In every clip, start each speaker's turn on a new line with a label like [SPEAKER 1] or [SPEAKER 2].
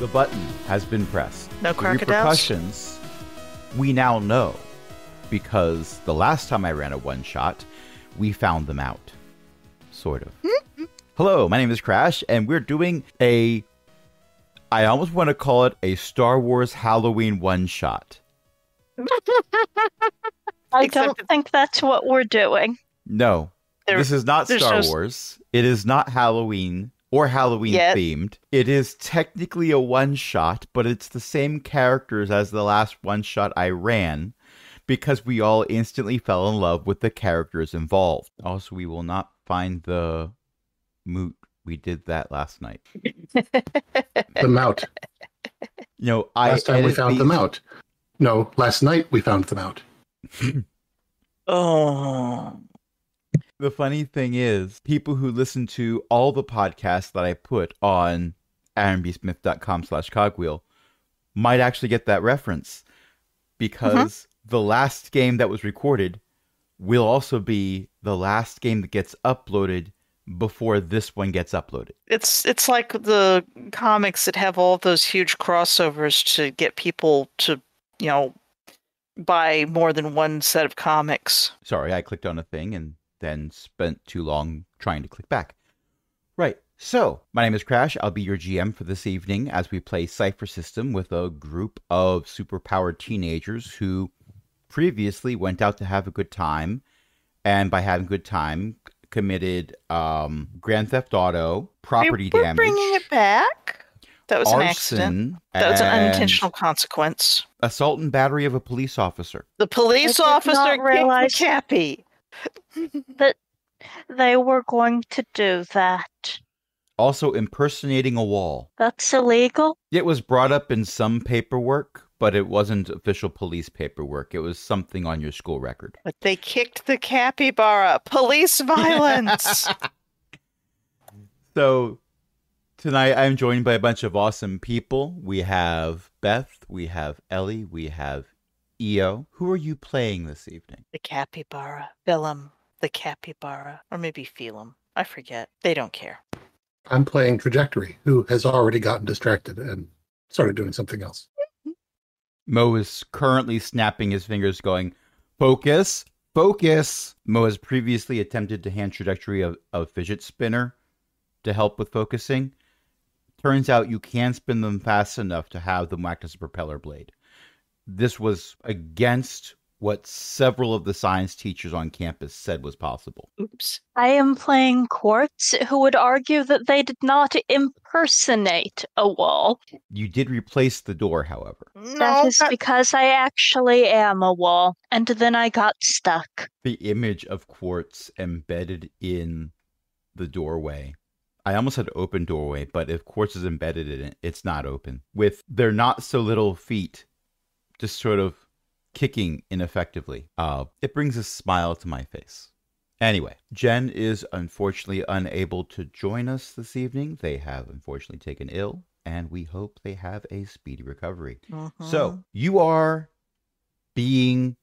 [SPEAKER 1] The button has been pressed.
[SPEAKER 2] No
[SPEAKER 1] The
[SPEAKER 2] crocodiles?
[SPEAKER 1] repercussions we now know, because the last time I ran a one-shot, we found them out. Sort of. Hello, my name is Crash, and we're doing I almost want to call it a Star Wars Halloween one-shot.
[SPEAKER 3] I
[SPEAKER 2] Except
[SPEAKER 3] don't think that's what we're doing.
[SPEAKER 1] No, this is not Star Wars. It is not Halloween or Halloween themed. It is technically a one-shot, but it's the same characters as the last one-shot I ran, because we all instantly fell in love with the characters involved. Also, we will not find the moot. We did that last night.
[SPEAKER 4] The mout.
[SPEAKER 1] No,
[SPEAKER 4] last time we found them out. No, last night we found them out.
[SPEAKER 2] Oh.
[SPEAKER 1] The funny thing is, people who listen to all the podcasts that I put on aaronbsmith.com/cogwheel might actually get that reference, because the last game that was recorded will also be the last game that gets uploaded before this one gets uploaded.
[SPEAKER 2] It's like the comics that have all those huge crossovers to get people to, buy more than one set of comics.
[SPEAKER 1] Sorry, I clicked on a thing and then spent too long trying to click back. Right. So, my name is Crash. I'll be your GM for this evening as we play Cypher System with a group of superpowered teenagers who previously went out to have a good time, and by having a good time, committed Grand Theft Auto, property damage.
[SPEAKER 2] We're bringing it back. That was
[SPEAKER 1] arson,
[SPEAKER 2] an accident. That was an unintentional consequence.
[SPEAKER 1] Assault and battery of a police officer.
[SPEAKER 2] The police officer kicked Cappy.
[SPEAKER 3] That they were going to do that.
[SPEAKER 1] Also impersonating a wall.
[SPEAKER 3] That's illegal?
[SPEAKER 1] It was brought up in some paperwork, but it wasn't official police paperwork. It was something on your school record.
[SPEAKER 2] But they kicked the capybara. Police violence!
[SPEAKER 1] So, tonight I'm joined by a bunch of awesome people. We have Beth, we have Ellie, we have EO. Who are you playing this evening?
[SPEAKER 2] The capybara. Philum, the capybara. Or maybe Philum. I forget. They don't care.
[SPEAKER 4] I'm playing Trajectory, who has already gotten distracted and started doing something else.
[SPEAKER 1] Mo is currently snapping his fingers going, focus, focus. Mo has previously attempted to hand Trajectory a fidget spinner to help with focusing. Turns out you can spin them fast enough to have them act as a propeller blade. This was against what several of the science teachers on campus said was possible.
[SPEAKER 2] Oops.
[SPEAKER 3] I am playing Quartz, who would argue that they did not impersonate a wall.
[SPEAKER 1] You did replace the door, however.
[SPEAKER 3] That is because I actually am a wall, and then I got stuck.
[SPEAKER 1] The image of Quartz embedded in the doorway. I almost said open doorway, but if Quartz is embedded in it, it's not open. With their not so little feet just sort of kicking ineffectively. It brings a smile to my face. Anyway, Jen is unfortunately unable to join us this evening. They have unfortunately taken ill, and we hope they have a speedy recovery. So, you are being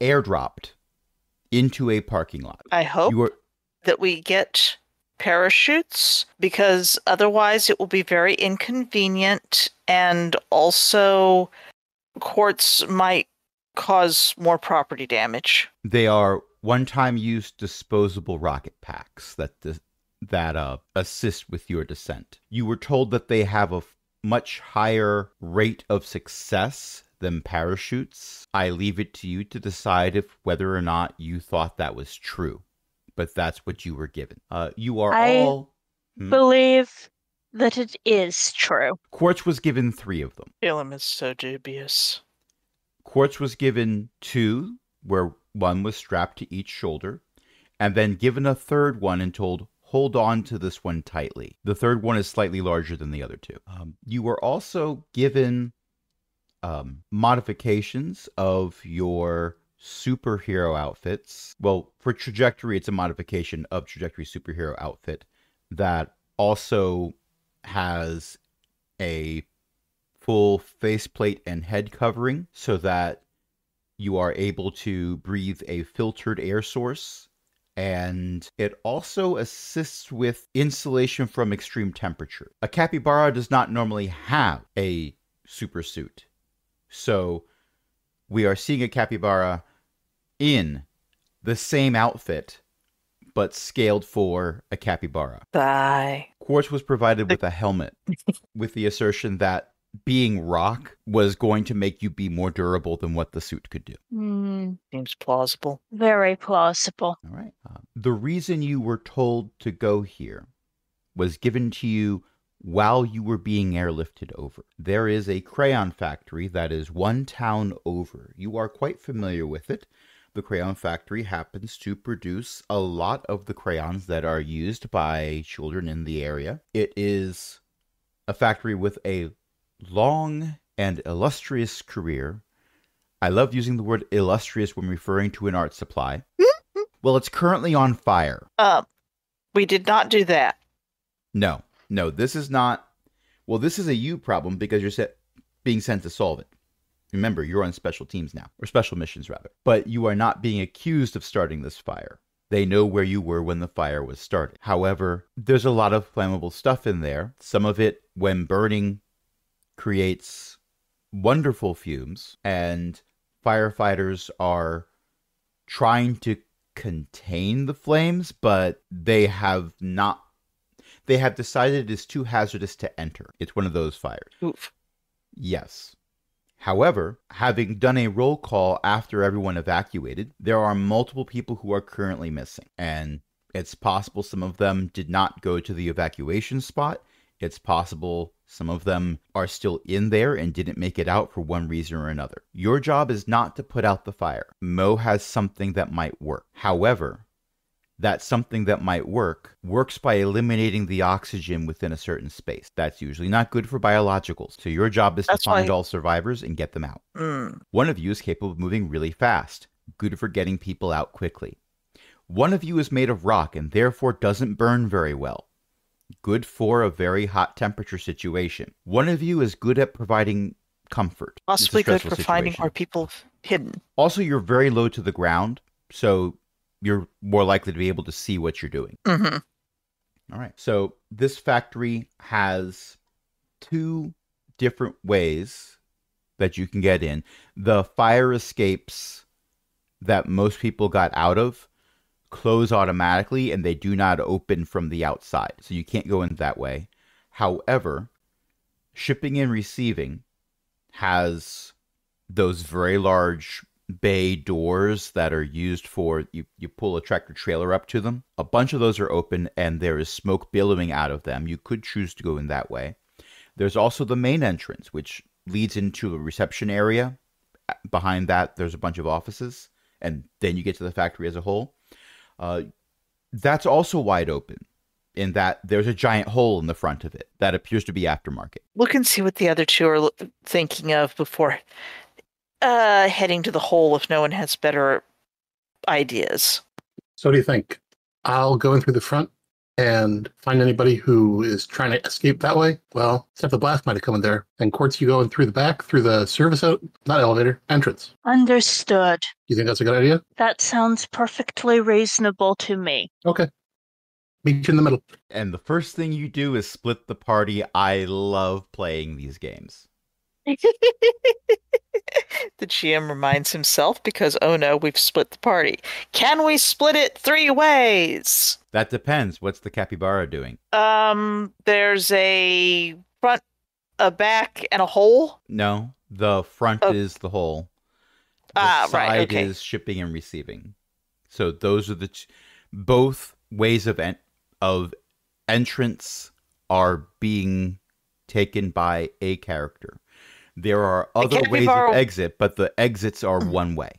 [SPEAKER 1] airdropped into a parking lot.
[SPEAKER 2] I hope that we get parachutes, because otherwise it will be very inconvenient, and also Quartz might cause more property damage.
[SPEAKER 1] They are one-time use disposable rocket packs that assist with your descent. You were told that they have a much higher rate of success than parachutes. I leave it to you to decide whether or not you thought that was true, but that's what you were given. You are all...
[SPEAKER 3] believe that it is true.
[SPEAKER 1] Quartz was given 3 of them.
[SPEAKER 2] Philum is so dubious.
[SPEAKER 1] Quartz was given 2, where one was strapped to each shoulder, and then given a third one and told, hold on to this one tightly. The third one is slightly larger than the other 2. You were also given modifications of your superhero outfits. Well, for Trajectory, it's a modification of Trajectory's superhero outfit that also has a full faceplate and head covering so that you are able to breathe a filtered air source And it also assists with insulation from extreme temperature. A capybara does not normally have a super suit. So we are seeing a capybara in the same outfit, but scaled for a capybara.
[SPEAKER 2] Bye.
[SPEAKER 1] Quartz was provided with a helmet with the assertion that being rock was going to make you be more durable than what the suit could do.
[SPEAKER 2] Seems plausible.
[SPEAKER 3] Very plausible.
[SPEAKER 1] All right. The reason you were told to go here was given to you while you were being airlifted over. There is a crayon factory that is one town over. You are quite familiar with it. The crayon factory happens to produce a lot of the crayons that are used by children in the area. It is a factory with a long and illustrious career. I love using the word illustrious when referring to an art supply. Well, it's currently on fire.
[SPEAKER 2] We did not do that.
[SPEAKER 1] No, this is not. Well, this is a you problem because you're being sent to solve it. Remember, you're on special teams now, or special missions rather. But you are not being accused of starting this fire. They know where you were when the fire was started. However, there's a lot of flammable stuff in there. Some of it, when burning, creates wonderful fumes, and firefighters are trying to contain the flames, but they have decided it is too hazardous to enter. It's one of those fires.
[SPEAKER 2] Oof.
[SPEAKER 1] Yes. However, having done a roll call after everyone evacuated, there are multiple people who are currently missing. And it's possible some of them did not go to the evacuation spot. It's possible some of them are still in there and didn't make it out for one reason or another. Your job is not to put out the fire. Mo has something that might work. However, that something that might works by eliminating the oxygen within a certain space. That's usually not good for biologicals. So your job is to find all survivors and get them out. One of you is capable of moving really fast. Good for getting people out quickly. One of you is made of rock and therefore doesn't burn very well. Good for a very hot temperature situation. One of you is good at providing comfort.
[SPEAKER 2] Possibly good for finding our people hidden.
[SPEAKER 1] Also, you're very low to the ground, so you're more likely to be able to see what you're doing.
[SPEAKER 2] Mm-hmm.
[SPEAKER 1] All right. So this factory has 2 different ways that you can get in. The fire escapes that most people got out of close automatically, and they do not open from the outside. So you can't go in that way. However, shipping and receiving has those very large bay doors that are used for, you pull a tractor trailer up to them. A bunch of those are open and there is smoke billowing out of them. You could choose to go in that way. There's also the main entrance, which leads into a reception area. Behind that, there's a bunch of offices, and then you get to the factory as a whole. That's also wide open in that there's a giant hole in the front of it that appears to be aftermarket.
[SPEAKER 2] Look and see what the other 2 are thinking of before heading to the hole if no one has better ideas.
[SPEAKER 4] So what do you think? I'll go in through the front and find anybody who is trying to escape that way. Well, except the blast might have come in there. And Quartz, you go in through the back, through the service not elevator, entrance.
[SPEAKER 3] Understood.
[SPEAKER 4] You think that's a good idea?
[SPEAKER 3] That sounds perfectly reasonable to me.
[SPEAKER 4] Okay. Meet you in the middle.
[SPEAKER 1] And the first thing you do is split the party. I love playing these games.
[SPEAKER 2] The GM reminds himself because, oh no, we've split the party. Can we split it 3 ways?
[SPEAKER 1] That depends. What's the capybara doing?
[SPEAKER 2] There's a front, a back, and a hole.
[SPEAKER 1] No, the front is the hole. The side is shipping and receiving. So those are the both ways of entrance are being taken by a character. There are other ways of exit, but the exits are one way.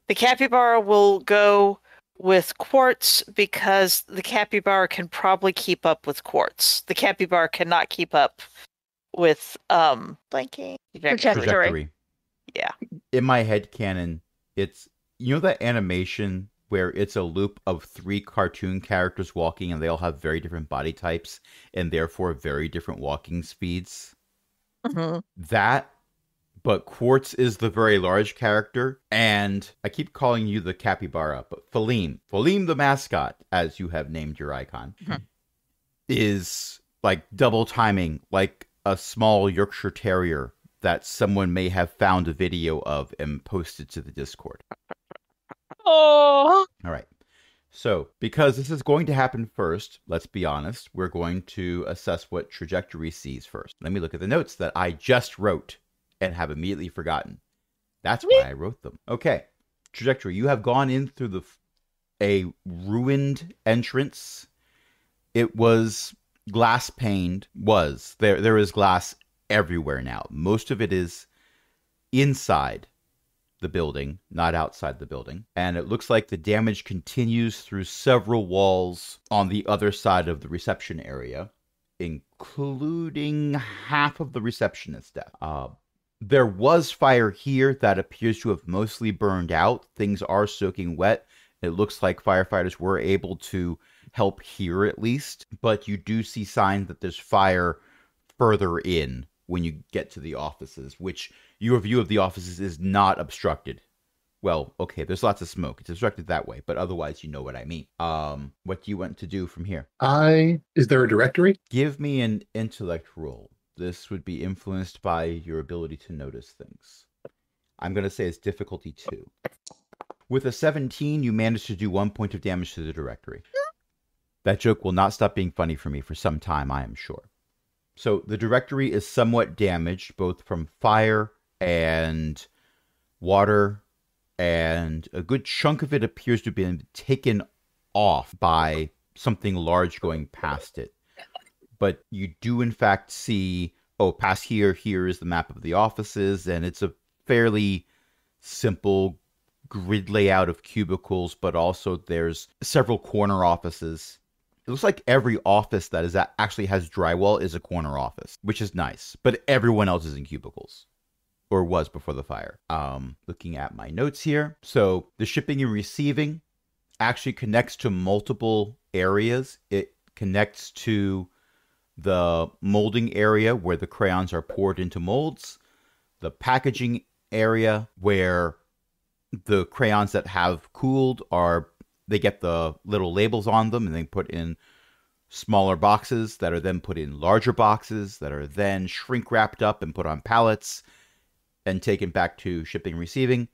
[SPEAKER 2] The capybara will go with Quartz because the capybara can probably keep up with Quartz. The capybara cannot keep up with blanking
[SPEAKER 3] Trajectory.
[SPEAKER 2] Yeah.
[SPEAKER 1] In my head canon, it's, you know, that animation where it's a loop of 3 cartoon characters walking and they all have very different body types and therefore very different walking speeds.
[SPEAKER 2] Mm-hmm.
[SPEAKER 1] That but Quartz is the very large character, and I keep calling you the capybara, but Phaleem the mascot, as you have named your icon, is like double timing like a small Yorkshire Terrier that someone may have found a video of and posted to the Discord.
[SPEAKER 3] Oh.
[SPEAKER 1] All right. So, because this is going to happen first, let's be honest, we're going to assess what Trajectory sees first. Let me look at the notes that I just wrote and have immediately forgotten. That's why I wrote them. Okay. Trajectory, you have gone in through a ruined entrance. It was glass paned. There is glass everywhere now. Most of it is inside the building, not outside the building. And it looks like the damage continues through several walls on the other side of the reception area, including half of the receptionist desk. There was fire here that appears to have mostly burned out. Things are soaking wet. It looks like firefighters were able to help here at least, but you do see signs that there's fire further in when you get to the offices, which your view of the offices is not obstructed. Well, okay, there's lots of smoke. It's obstructed that way, but otherwise you know what I mean. What do you want to do from here?
[SPEAKER 4] Is there a directory?
[SPEAKER 1] Give me an intellect roll. This would be influenced by your ability to notice things. I'm going to say it's difficulty 2. With a 17, you manage to do 1 point of damage to the directory. That joke will not stop being funny for me for some time, I am sure. So the directory is somewhat damaged, both from fire and water, and a good chunk of it appears to have been taken off by something large going past it. But you do in fact see, past here is the map of the offices, and it's a fairly simple grid layout of cubicles, but also there's several corner offices. It looks like every office that actually has drywall is a corner office, which is nice. But everyone else is in cubicles, or was before the fire. Looking at my notes here. So the shipping and receiving actually connects to multiple areas. It connects to the molding area where the crayons are poured into molds, the packaging area where the crayons that have cooled they get the little labels on them and they put in smaller boxes that are then put in larger boxes that are then shrink wrapped up and put on pallets and taken back to shipping and receiving.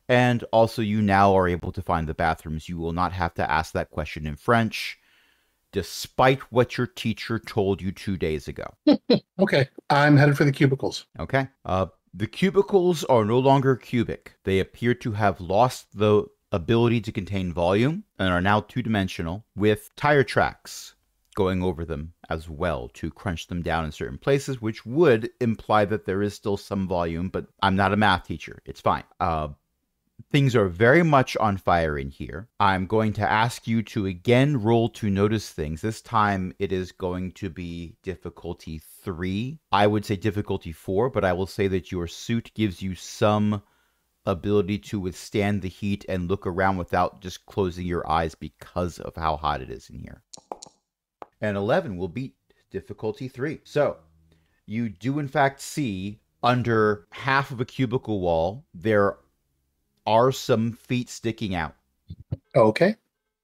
[SPEAKER 1] And also you now are able to find the bathrooms. You will not have to ask that question in French, despite what your teacher told you 2 days ago.
[SPEAKER 4] Okay, I'm headed for the cubicles.
[SPEAKER 1] Okay. The cubicles are no longer cubic. They appear to have lost the ability to contain volume and are now two-dimensional, with tire tracks going over them as well to crunch them down in certain places, which would imply that there is still some volume, but I'm not a math teacher. It's fine. Things are very much on fire in here. I'm going to ask you to again roll to notice things. This time it is going to be difficulty 3. I would say difficulty 4, but I will say that your suit gives you some ability to withstand the heat and look around without just closing your eyes because of how hot it is in here. And 11 will beat difficulty 3. So you do in fact see under half of a cubicle wall, there are some feet sticking out.
[SPEAKER 4] Okay.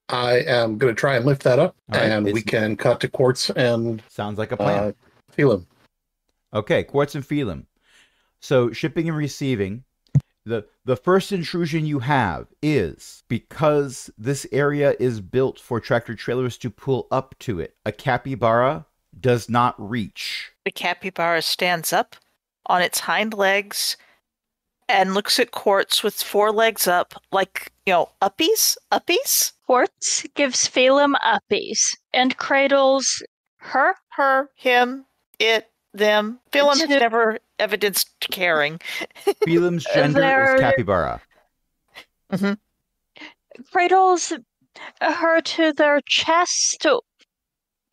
[SPEAKER 4] I am going to try and lift that up,
[SPEAKER 1] All right,
[SPEAKER 4] and we can cut to Quartz and
[SPEAKER 1] sounds like a plan.
[SPEAKER 4] feel him.
[SPEAKER 1] Okay, Quartz and Phelim. So shipping and receiving. The first intrusion you have is, because this area is built for tractor trailers to pull up to it, a capybara does not reach.
[SPEAKER 2] The capybara stands up on its hind legs and looks at Quartz with 4 legs up, like, uppies? Uppies?
[SPEAKER 3] Quartz gives Phelim uppies and cradles her.
[SPEAKER 2] Her, him, it, them. Phelim has never evidenced caring.
[SPEAKER 1] Phelim's gender is capybara.
[SPEAKER 2] Mm-hmm.
[SPEAKER 3] Cradles her to their chest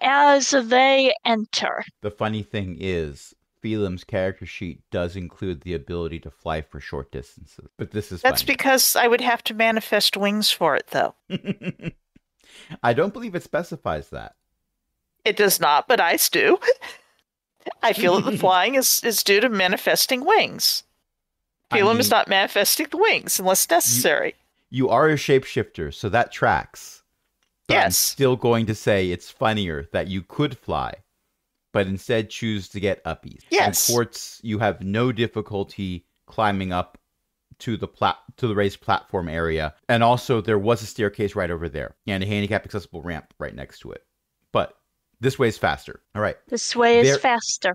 [SPEAKER 3] as they enter.
[SPEAKER 1] The funny thing is, Phelim's character sheet does include the ability to fly for short distances, but this is
[SPEAKER 2] That's
[SPEAKER 1] funny.
[SPEAKER 2] because I would have to manifest wings for it, though.
[SPEAKER 1] I don't believe it specifies that.
[SPEAKER 2] It does not, but I do. I feel that the flying is due to manifesting wings.
[SPEAKER 1] I
[SPEAKER 2] Phelim is
[SPEAKER 1] mean,
[SPEAKER 2] not manifesting the wings unless necessary.
[SPEAKER 1] you are a shapeshifter, so that tracks. But I'm
[SPEAKER 2] Yes.
[SPEAKER 1] still going to say it's funnier that you could fly, but instead choose to get uppies.
[SPEAKER 2] Yes.
[SPEAKER 1] And Quartz, you have no difficulty climbing up to the raised platform area. And also, there was a staircase right over there and a handicap accessible ramp right next to it. But this way is faster. All right.
[SPEAKER 3] This way is faster.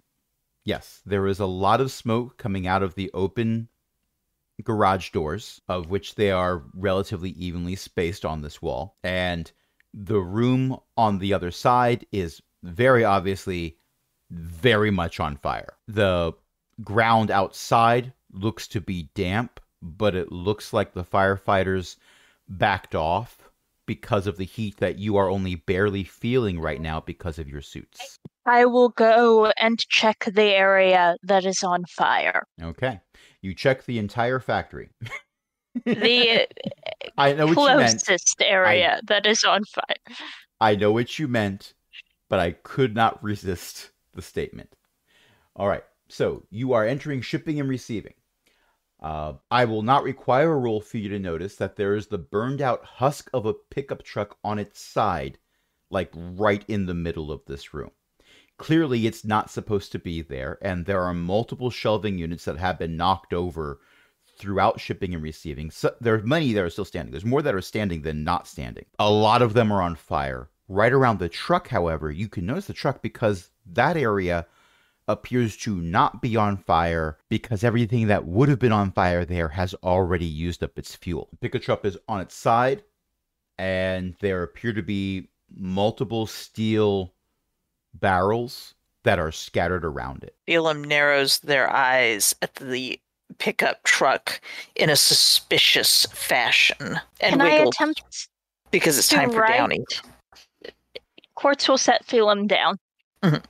[SPEAKER 1] Yes, there is a lot of smoke coming out of the open garage doors, of which they are relatively evenly spaced on this wall. And the room on the other side is very obviously very much on fire. The ground outside looks to be damp, but it looks like the firefighters backed off because of the heat that you are only barely feeling right now because of your suits.
[SPEAKER 3] I will go and check the area that is on fire.
[SPEAKER 1] Okay. You check the entire factory.
[SPEAKER 3] The
[SPEAKER 1] I know what you meant.
[SPEAKER 3] closest area that is on fire.
[SPEAKER 1] I know what you meant, but I could not resist the statement. All right. So you are entering shipping and receiving. I will not require a roll for you to notice that there is the burned out husk of a pickup truck on its side, like right in the middle of this room. Clearly, it's not supposed to be there, and there are multiple shelving units that have been knocked over throughout shipping and receiving. So there are many that are still standing. There's more that are standing than not standing. A lot of them are on fire. Right around the truck, however, you can notice the truck because that area appears to not be on fire because everything that would have been on fire there has already used up its fuel. The pickup truck is on its side, and there appear to be multiple steel barrels that are scattered around it.
[SPEAKER 2] Phelim narrows their eyes at the pickup truck in a suspicious fashion and
[SPEAKER 3] Can I
[SPEAKER 2] wiggles
[SPEAKER 3] attempt
[SPEAKER 2] because it's
[SPEAKER 3] to
[SPEAKER 2] time for
[SPEAKER 3] write-
[SPEAKER 2] Downy.
[SPEAKER 3] Quartz will set Phelim down.
[SPEAKER 2] Mhm.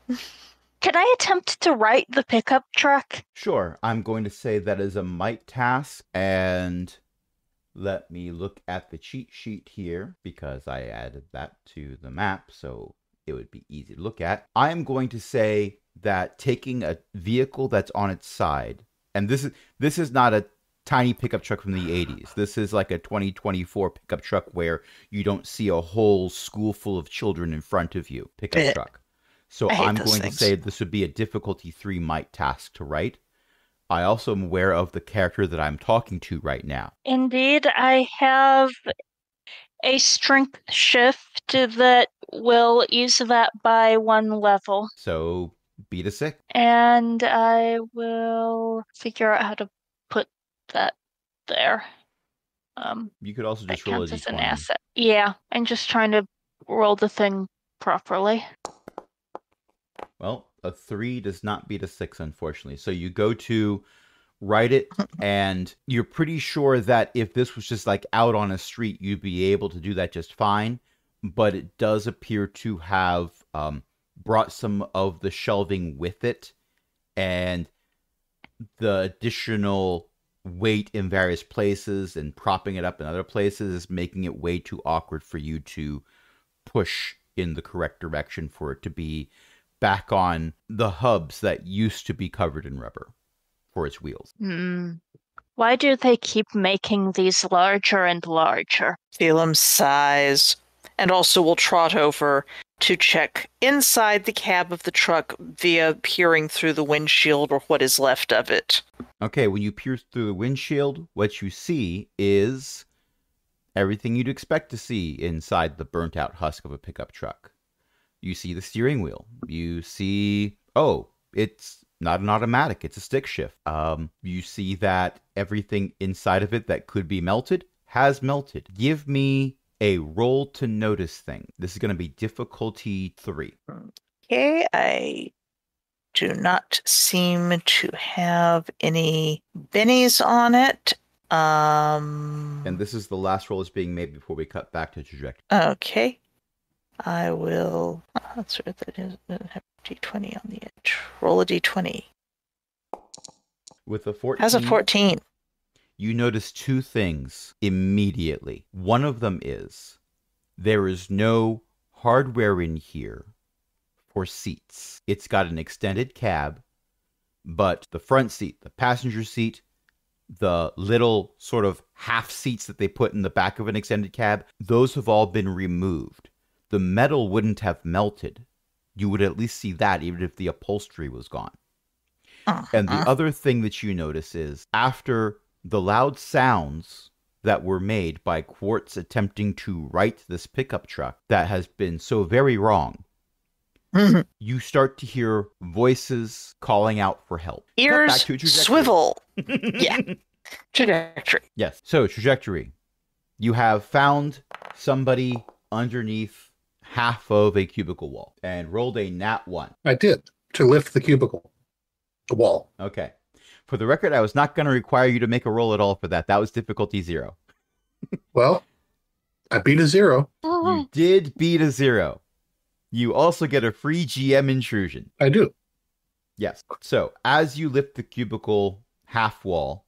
[SPEAKER 3] Can I attempt to right the pickup truck?
[SPEAKER 1] Sure, I'm going to say that is a might task, and let me look at the cheat sheet here because I added that to the map, so it would be easy to look at. I'm going to say that taking a vehicle that's on its side, and this is not a tiny pickup truck from the 80s. This is like a 2024 pickup truck where you don't see a whole school full of children in front of you pickup truck. So I'm going to say this would be a difficulty 3 might task to write. I also am aware of the character that I'm talking to right now.
[SPEAKER 3] Indeed, I have a strength shift that will ease that by 1 level.
[SPEAKER 1] So beat a 6.
[SPEAKER 3] And I will figure out how to put that there.
[SPEAKER 1] You could also
[SPEAKER 3] That
[SPEAKER 1] just roll a
[SPEAKER 3] counts as an
[SPEAKER 1] d20.
[SPEAKER 3] asset. Yeah, I'm just trying to roll the thing properly.
[SPEAKER 1] Well, a 3 does not beat a 6, unfortunately. So you go to write it, and you're pretty sure that if this was just like out on a street, you'd be able to do that just fine. But it does appear to have brought some of the shelving with it, and the additional weight in various places and propping it up in other places is making it way too awkward for you to push in the correct direction for it to be back on the hubs that used to be covered in rubber for its wheels.
[SPEAKER 3] Why do they keep making these larger and larger?
[SPEAKER 2] Phelim sighs and also will trot over to check inside the cab of the truck via peering through the windshield or what is left of it.
[SPEAKER 1] Okay, when you peer through the windshield, what you see is everything you'd expect to see inside the burnt out husk of a pickup truck. You see the steering wheel. You see, it's not an automatic, it's a stick shift. You see that everything inside of it that could be melted has melted. Give me a roll to notice thing. This is going to be difficulty 3.
[SPEAKER 2] Okay, I do not seem to have any bennies on it.
[SPEAKER 1] And this is the last roll that's being made before we cut back to trajectory.
[SPEAKER 2] Okay. I will. That's what that is. Doesn't have d20 on the edge. Roll a d20.
[SPEAKER 1] With a 14.
[SPEAKER 2] Has a 14.
[SPEAKER 1] You notice 2 things immediately. One of them is there is no hardware in here for seats. It's got an extended cab, but the front seat, the passenger seat, the little sort of half seats that they put in the back of an extended cab, those have all been removed. The metal wouldn't have melted. You would at least see that even if the upholstery was gone. And the other thing that you notice is after the loud sounds that were made by Quartz attempting to right this pickup truck that has been so very wrong, you start to hear voices calling out for help.
[SPEAKER 2] Ears swivel. Yeah. Trajectory.
[SPEAKER 1] Yes. So, trajectory. You have found somebody underneath half of a cubicle wall and rolled a nat 1.
[SPEAKER 4] I did, to lift the cubicle. The wall.
[SPEAKER 1] Okay. For the record, I was not going to require you to make a roll at all for that. That was difficulty 0.
[SPEAKER 4] Well, I beat a 0.
[SPEAKER 1] You did beat a 0. You also get a free GM intrusion.
[SPEAKER 4] I do.
[SPEAKER 1] Yes. So, as you lift the cubicle half wall,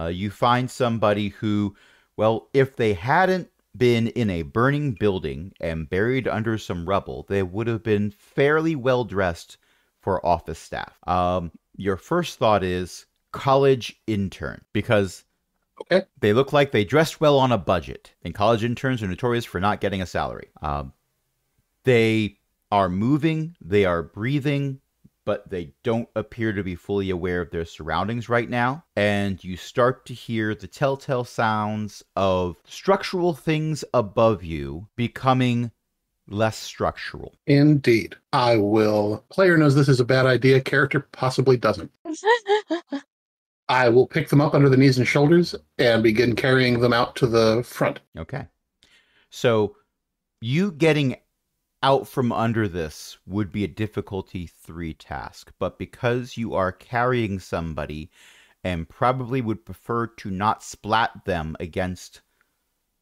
[SPEAKER 1] you find somebody who, well, if they hadn't been in a burning building and buried under some rubble, they would have been fairly well dressed for office staff. Your first thought is college intern, because they look like they dressed well on a budget, and college interns are notorious for not getting a salary. They are moving, they are breathing, but they don't appear to be fully aware of their surroundings right now. And you start to hear the telltale sounds of structural things above you becoming less structural.
[SPEAKER 4] Indeed. I will. Player knows this is a bad idea. Character possibly doesn't. I will pick them up under the knees and shoulders and begin carrying them out to the front.
[SPEAKER 1] Okay. So you getting out from under this would be a difficulty 3 task, but because you are carrying somebody and probably would prefer to not splat them against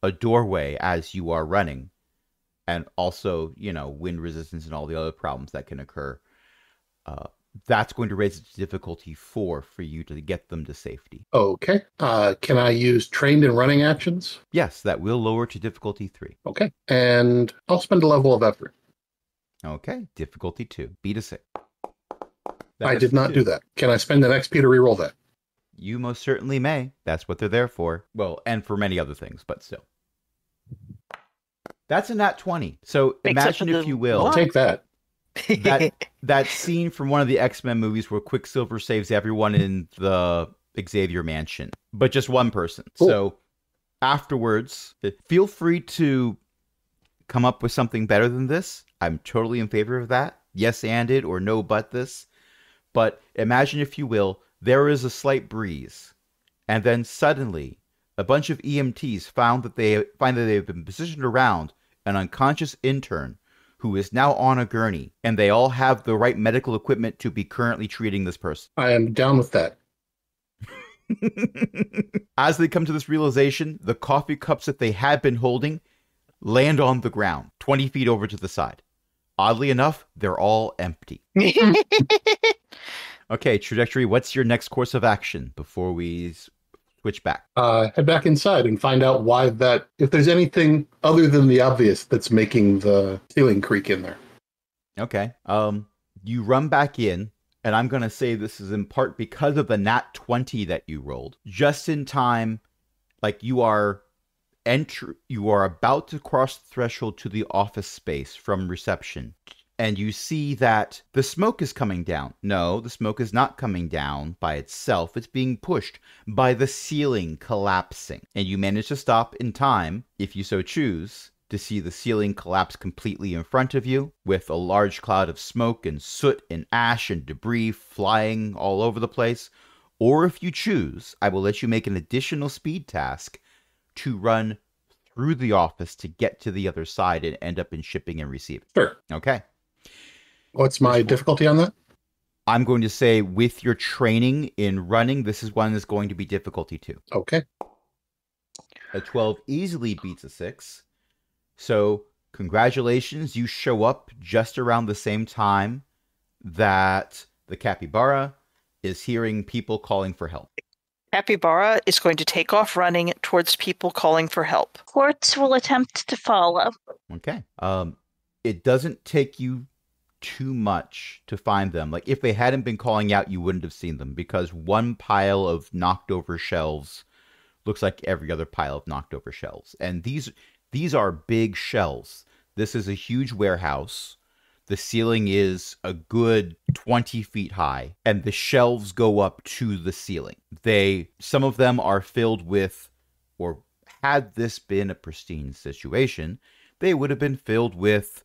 [SPEAKER 1] a doorway as you are running, and also, you know, wind resistance and all the other problems that can occur, that's going to raise it to difficulty 4 for you to get them to safety.
[SPEAKER 4] Okay. Can I use trained in running actions?
[SPEAKER 1] Yes, that will lower to difficulty 3.
[SPEAKER 4] Okay. And I'll spend a level of effort.
[SPEAKER 1] Okay. Difficulty 2. Beat a 6.
[SPEAKER 4] I did not do that. Can I spend an XP to reroll that?
[SPEAKER 1] You most certainly may. That's what they're there for. Well, and for many other things, but still. That's a nat 20. So imagine, if you will,
[SPEAKER 4] I'll take that.
[SPEAKER 1] that scene from one of the X-Men movies where Quicksilver saves everyone in the Xavier mansion, but just one person. Cool. So afterwards, feel free to come up with something better than this. I'm totally in favor of that. Yes, and it, or no, but this. But imagine, if you will, there is a slight breeze, and then suddenly a bunch of EMTs find that they've been positioned around an unconscious intern who is now on a gurney, and they all have the right medical equipment to be currently treating this person.
[SPEAKER 4] I am down with that.
[SPEAKER 1] As they come to this realization, the coffee cups that they had been holding land on the ground, 20 feet over to the side. Oddly enough, they're all empty. Okay, Trajectory, what's your next course of action before we switch back?
[SPEAKER 4] Head back inside and find out why that, if there's anything other than the obvious that's making the ceiling creak in there.
[SPEAKER 1] Okay. You run back in, and I'm going to say this is in part because of the nat 20 that you rolled. Just in time, like you are about to cross the threshold to the office space from reception. And you see that the smoke is coming down. No, the smoke is not coming down by itself. It's being pushed by the ceiling collapsing. And you manage to stop in time, if you so choose, to see the ceiling collapse completely in front of you, with a large cloud of smoke and soot and ash and debris flying all over the place. Or if you choose, I will let you make an additional speed task to run through the office to get to the other side and end up in shipping and receiving.
[SPEAKER 4] Sure.
[SPEAKER 1] Okay.
[SPEAKER 4] What's my difficulty on that?
[SPEAKER 1] I'm going to say, with your training in running, this is one that's going to be difficulty 2.
[SPEAKER 4] Okay.
[SPEAKER 1] A 12 easily beats a 6. So, congratulations, you show up just around the same time that the capybara is hearing people calling for help.
[SPEAKER 2] Capybara is going to take off running towards people calling for help.
[SPEAKER 3] Quartz will attempt to follow.
[SPEAKER 1] Okay. It doesn't take you too much to find them. Like, if they hadn't been calling out, you wouldn't have seen them, because one pile of knocked over shelves looks like every other pile of knocked over shelves. And these are big shelves. This is a huge warehouse. The ceiling is a good 20 feet high, and the shelves go up to the ceiling. Some of them are filled with, or had this been a pristine situation, they would have been filled with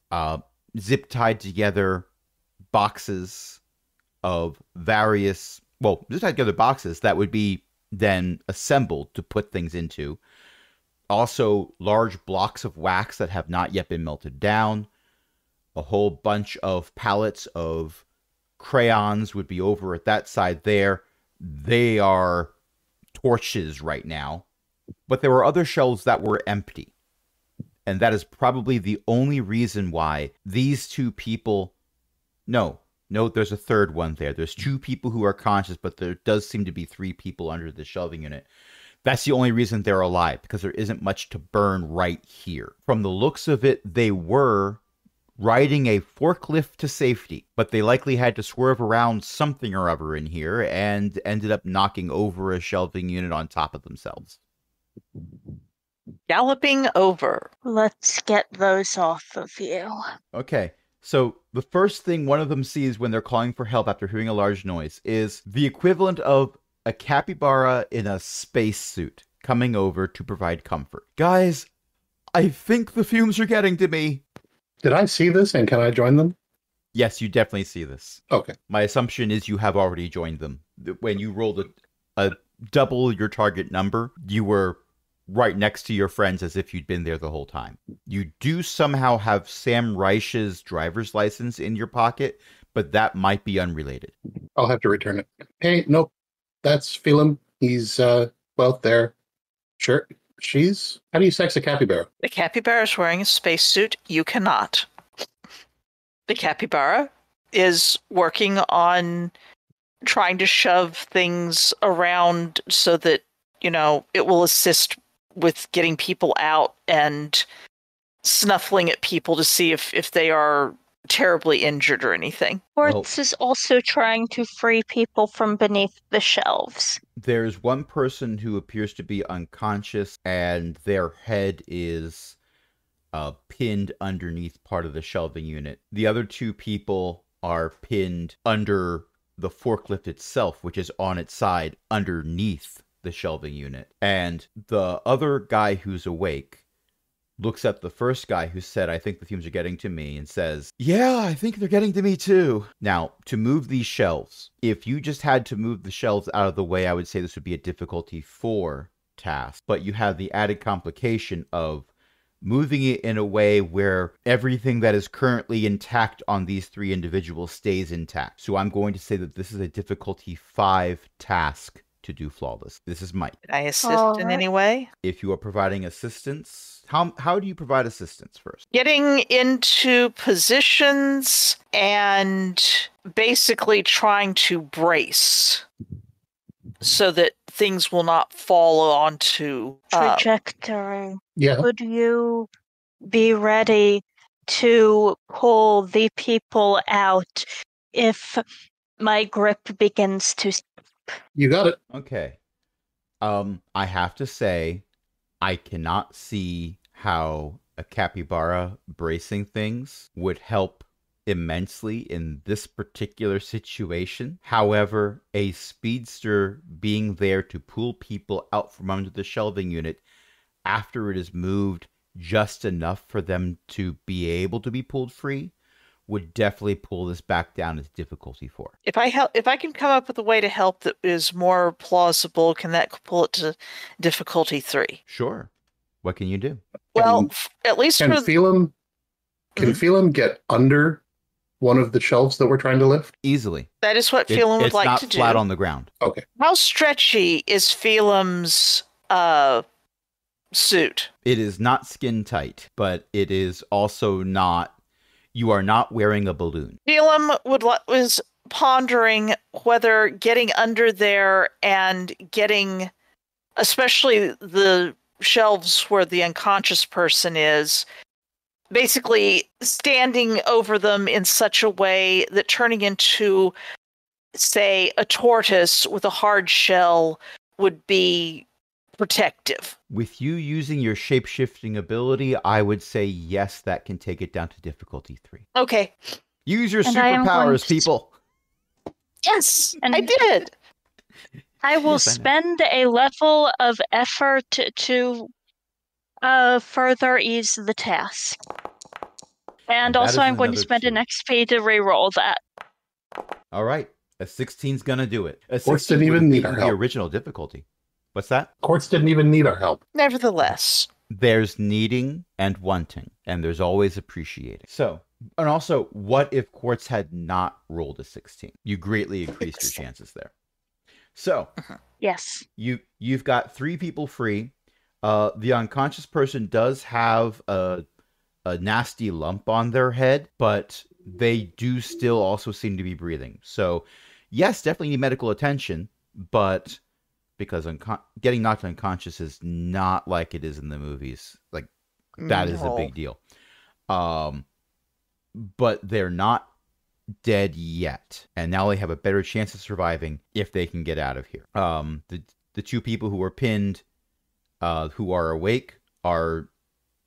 [SPEAKER 1] zip tied together boxes of various, zip tied together boxes that would be then assembled to put things into. Also, large blocks of wax that have not yet been melted down. A whole bunch of pallets of crayons would be over at that side there. They are torches right now. But there were other shelves that were empty. And that is probably the only reason why these two people... No, there's a third one there. There's two people who are conscious, but there does seem to be three people under the shelving unit. That's the only reason they're alive, because there isn't much to burn right here. From the looks of it, they were riding a forklift to safety, but they likely had to swerve around something or other in here and ended up knocking over a shelving unit on top of themselves.
[SPEAKER 2] Galloping over.
[SPEAKER 3] Let's get those off of you.
[SPEAKER 1] Okay, so the first thing one of them sees when they're calling for help after hearing a large noise is the equivalent of a capybara in a spacesuit coming over to provide comfort. Guys, I think the fumes are getting to me.
[SPEAKER 4] Did I see this, and can I join them?
[SPEAKER 1] Yes, you definitely see this.
[SPEAKER 4] Okay.
[SPEAKER 1] My assumption is you have already joined them. When you rolled a double your target number, you were right next to your friends as if you'd been there the whole time. You do somehow have Sam Reich's driver's license in your pocket, but that might be unrelated.
[SPEAKER 4] I'll have to return it. Hey, nope. That's Phelim. He's, there. Sure. How do you sex a capybara?
[SPEAKER 2] The capybara is wearing a spacesuit. You cannot. The capybara is working on trying to shove things around so that, it will assist with getting people out and snuffling at people to see if they are terribly injured or anything.
[SPEAKER 3] Quartz is also trying to free people from beneath the shelves.
[SPEAKER 1] There's one person who appears to be unconscious, and their head is pinned underneath part of the shelving unit. The other two people are pinned under the forklift itself, which is on its side underneath the shelving unit. And the other guy who's awake looks at the first guy who said, I think the fumes are getting to me, and says, yeah, I think they're getting to me too. Now, to move these shelves, if you just had to move the shelves out of the way, I would say this would be a difficulty 4 task. But you have the added complication of moving it in a way where everything that is currently intact on these 3 individuals stays intact. So I'm going to say that this is a difficulty 5 task to do flawless. This is Mike.
[SPEAKER 2] Can I assist in any way?
[SPEAKER 1] If you are providing assistance, how do you provide assistance first?
[SPEAKER 2] Getting into positions and basically trying to brace so that things will not fall onto
[SPEAKER 3] trajectory.
[SPEAKER 4] Yeah.
[SPEAKER 3] Could you be ready to pull the people out if my grip begins to...
[SPEAKER 4] You got it.
[SPEAKER 1] Okay. I have to say, I cannot see how a capybara bracing things would help immensely in this particular situation. However, a speedster being there to pull people out from under the shelving unit after it is moved just enough for them to be able to be pulled free would definitely pull this back down as difficulty 4.
[SPEAKER 2] If I can come up with a way to help that is more plausible, can that pull it to difficulty 3?
[SPEAKER 1] Sure. What can you do?
[SPEAKER 2] Well, at least
[SPEAKER 4] Can Phelim get under one of the shelves that we're trying to lift?
[SPEAKER 1] Easily.
[SPEAKER 2] That is what Phelim would like to do.
[SPEAKER 1] It's not flat on the ground.
[SPEAKER 4] Okay.
[SPEAKER 2] How stretchy is Phelim's suit?
[SPEAKER 1] It is not skin tight, but it is also not... You are not wearing a balloon.
[SPEAKER 2] Phelim was pondering whether getting under there and getting, especially the shelves where the unconscious person is, basically standing over them in such a way that turning into, say, a tortoise with a hard shell would be protective.
[SPEAKER 1] With you using your shape-shifting ability, I would say yes, that can take it down to difficulty 3.
[SPEAKER 2] Okay.
[SPEAKER 1] Use your
[SPEAKER 3] And I am going
[SPEAKER 1] superpowers,
[SPEAKER 3] to-
[SPEAKER 1] people.
[SPEAKER 2] Yes,
[SPEAKER 3] And
[SPEAKER 2] I did.
[SPEAKER 3] I will
[SPEAKER 1] Yes, I know.
[SPEAKER 3] spend a level of effort to further ease the task. And
[SPEAKER 1] that
[SPEAKER 3] also,
[SPEAKER 1] is
[SPEAKER 3] I'm going to
[SPEAKER 1] another
[SPEAKER 3] spend an
[SPEAKER 1] 2.
[SPEAKER 3] XP to reroll that.
[SPEAKER 1] All right. A 16's gonna do it. A
[SPEAKER 4] Quartz
[SPEAKER 1] 16
[SPEAKER 4] didn't
[SPEAKER 1] would
[SPEAKER 4] even
[SPEAKER 1] have
[SPEAKER 4] need
[SPEAKER 1] beaten
[SPEAKER 4] our
[SPEAKER 1] the
[SPEAKER 4] help.
[SPEAKER 1] original difficulty. What's that?
[SPEAKER 4] Quartz didn't even need our help.
[SPEAKER 2] Nevertheless.
[SPEAKER 1] There's needing and wanting, and there's always appreciating. So, and also, what if Quartz had not rolled a 16? You greatly increased your chances there. So,
[SPEAKER 3] Yes.
[SPEAKER 1] you've got 3 people free. The unconscious person does have a nasty lump on their head, but they do still also seem to be breathing. So, yes, definitely need medical attention, but because getting knocked unconscious is not like it is in the movies. Like, that is a
[SPEAKER 2] No.
[SPEAKER 1] big deal. But they're not dead yet, and now they have a better chance of surviving if they can get out of here. The 2 people who are pinned, who are awake, are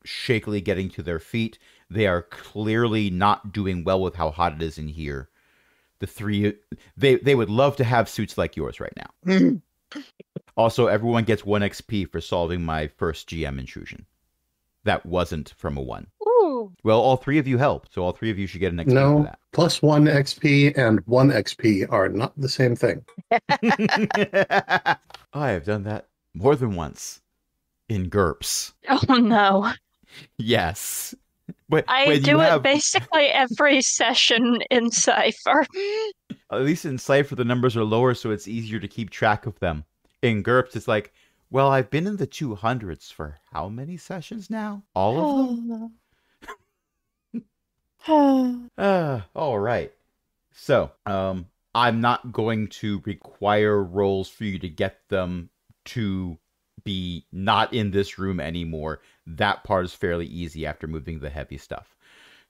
[SPEAKER 1] shakily getting to their feet. They are clearly not doing well with how hot it is in here. The 3, they would love to have suits like yours right now. Also, everyone gets 1 XP for solving my first GM intrusion. That wasn't from a 1.
[SPEAKER 3] Ooh.
[SPEAKER 1] Well, all 3 of you helped, so all 3 of you should get an XP for
[SPEAKER 4] No,
[SPEAKER 1] that.
[SPEAKER 4] plus 1 XP and 1 XP are not the same thing.
[SPEAKER 1] I have done that more than once in GURPS.
[SPEAKER 3] Oh no.
[SPEAKER 1] Yes. But
[SPEAKER 3] I
[SPEAKER 1] when
[SPEAKER 3] do
[SPEAKER 1] you
[SPEAKER 3] it
[SPEAKER 1] have,
[SPEAKER 3] basically every session in Cypher.
[SPEAKER 1] at least in Cypher, the numbers are lower, so it's easier to keep track of them. In GURPS, it's like, well, I've been in the 200s for how many sessions now? All of them? All right. So, I'm not going to require rolls for you to get them to be not in this room anymore. That part is fairly easy after moving the heavy stuff.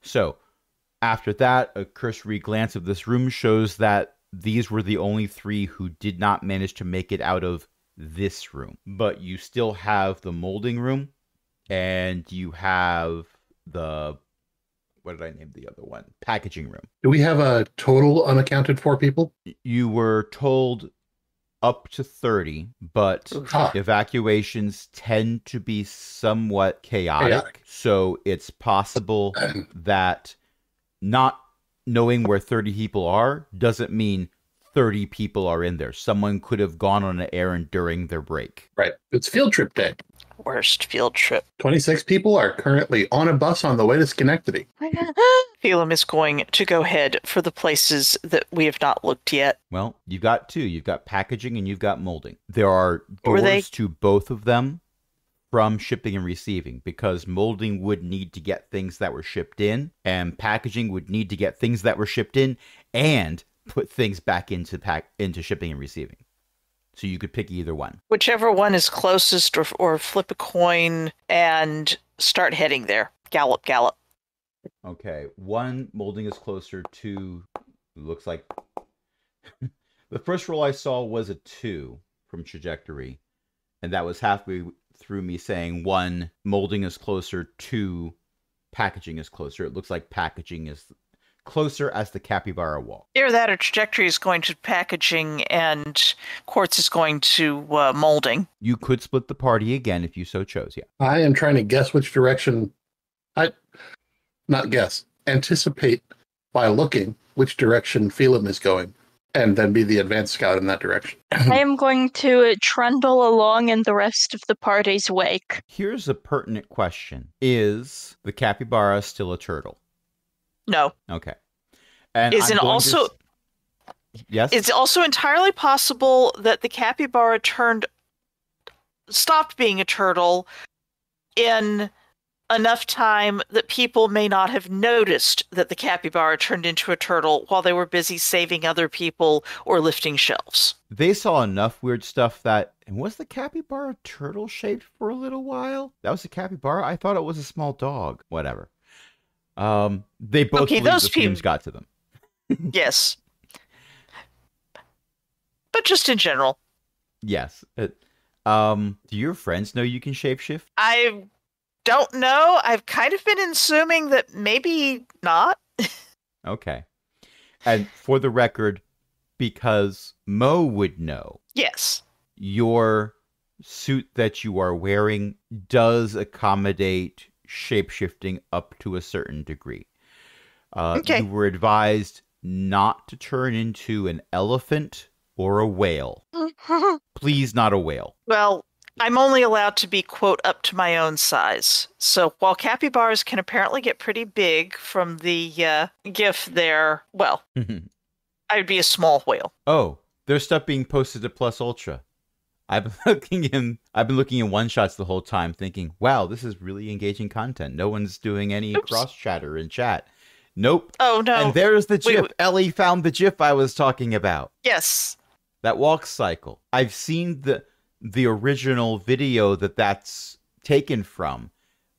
[SPEAKER 1] So, after that, a cursory glance of this room shows that these were the only 3 who did not manage to make it out of this room. But you still have the molding room, and you have the, what did I name the other one? Packaging room.
[SPEAKER 4] Do we have a total unaccounted for people?
[SPEAKER 1] You were told up to 30, but
[SPEAKER 4] Ah,
[SPEAKER 1] evacuations tend to be somewhat chaotic. So it's possible that not knowing where 30 people are doesn't mean 30 people are in there. Someone could have gone on an errand during their break.
[SPEAKER 4] right. It's field trip day.
[SPEAKER 2] Worst field trip.
[SPEAKER 4] 26 people are currently on a bus on the way to Schenectady.
[SPEAKER 2] Philum is going to go head for the places that we have not looked yet.
[SPEAKER 1] Well, you've got 2. You've got packaging and you've got molding. There are
[SPEAKER 2] Were they-
[SPEAKER 1] doors to both of them from shipping and receiving, because molding would need to get things that were shipped in, and packaging would need to get things that were shipped in and put things back into shipping and receiving. So you could pick either one.
[SPEAKER 2] Whichever one is closest, or flip a coin and start heading there. Gallop, gallop.
[SPEAKER 1] Okay, 1 molding is closer to, looks like the first roll I saw was a 2 from trajectory, and that was halfway through me saying 1 molding is closer, 2 packaging is closer. It looks like packaging is closer as the capybara wall.
[SPEAKER 2] Either that or trajectory is going to packaging and quartz is going to molding.
[SPEAKER 1] You could split the party again if you so chose, yeah.
[SPEAKER 4] I am trying to guess which direction. Not guess. Anticipate by looking which direction Phelim is going, and then be the advanced scout in that direction.
[SPEAKER 3] I am going to trundle along in the rest of the party's wake.
[SPEAKER 1] Here's a pertinent question. Is the capybara still a turtle?
[SPEAKER 2] No.
[SPEAKER 1] Okay. And
[SPEAKER 2] Is
[SPEAKER 1] I'm
[SPEAKER 2] it
[SPEAKER 1] going to
[SPEAKER 2] also-
[SPEAKER 1] Yes?
[SPEAKER 2] It's also entirely possible that the capybara stopped being a turtle in enough time that people may not have noticed that the capybara turned into a turtle while they were busy saving other people or lifting shelves.
[SPEAKER 1] They saw enough weird stuff that... And was the capybara turtle-shaped for a little while? That was a capybara? I thought it was a small dog. Whatever. They both
[SPEAKER 2] Okay,
[SPEAKER 1] believe
[SPEAKER 2] those
[SPEAKER 1] the fumes got to them.
[SPEAKER 2] Yes. But just in general.
[SPEAKER 1] Yes. Do your friends know you can shapeshift?
[SPEAKER 2] I don't know. I've kind of been assuming that maybe not.
[SPEAKER 1] Okay. And for the record, because Mo would know,
[SPEAKER 2] Yes.
[SPEAKER 1] your suit that you are wearing does accommodate shapeshifting up to a certain degree.
[SPEAKER 2] Okay.
[SPEAKER 1] You were advised not to turn into an elephant or a whale. Please, not a whale.
[SPEAKER 2] Well, I'm only allowed to be, quote, up to my own size. So while capybaras can apparently get pretty big from the GIF there, well, I would be a small whale.
[SPEAKER 1] Oh, there's stuff being posted to Plus Ultra. I've been looking in one shots the whole time, thinking, "Wow, this is really engaging content." No one's doing any cross chatter in chat. Nope.
[SPEAKER 2] Oh no!
[SPEAKER 1] And there's the GIF. Ellie found the GIF I was talking about.
[SPEAKER 2] Yes.
[SPEAKER 1] That walk cycle. I've seen the original video that's taken from,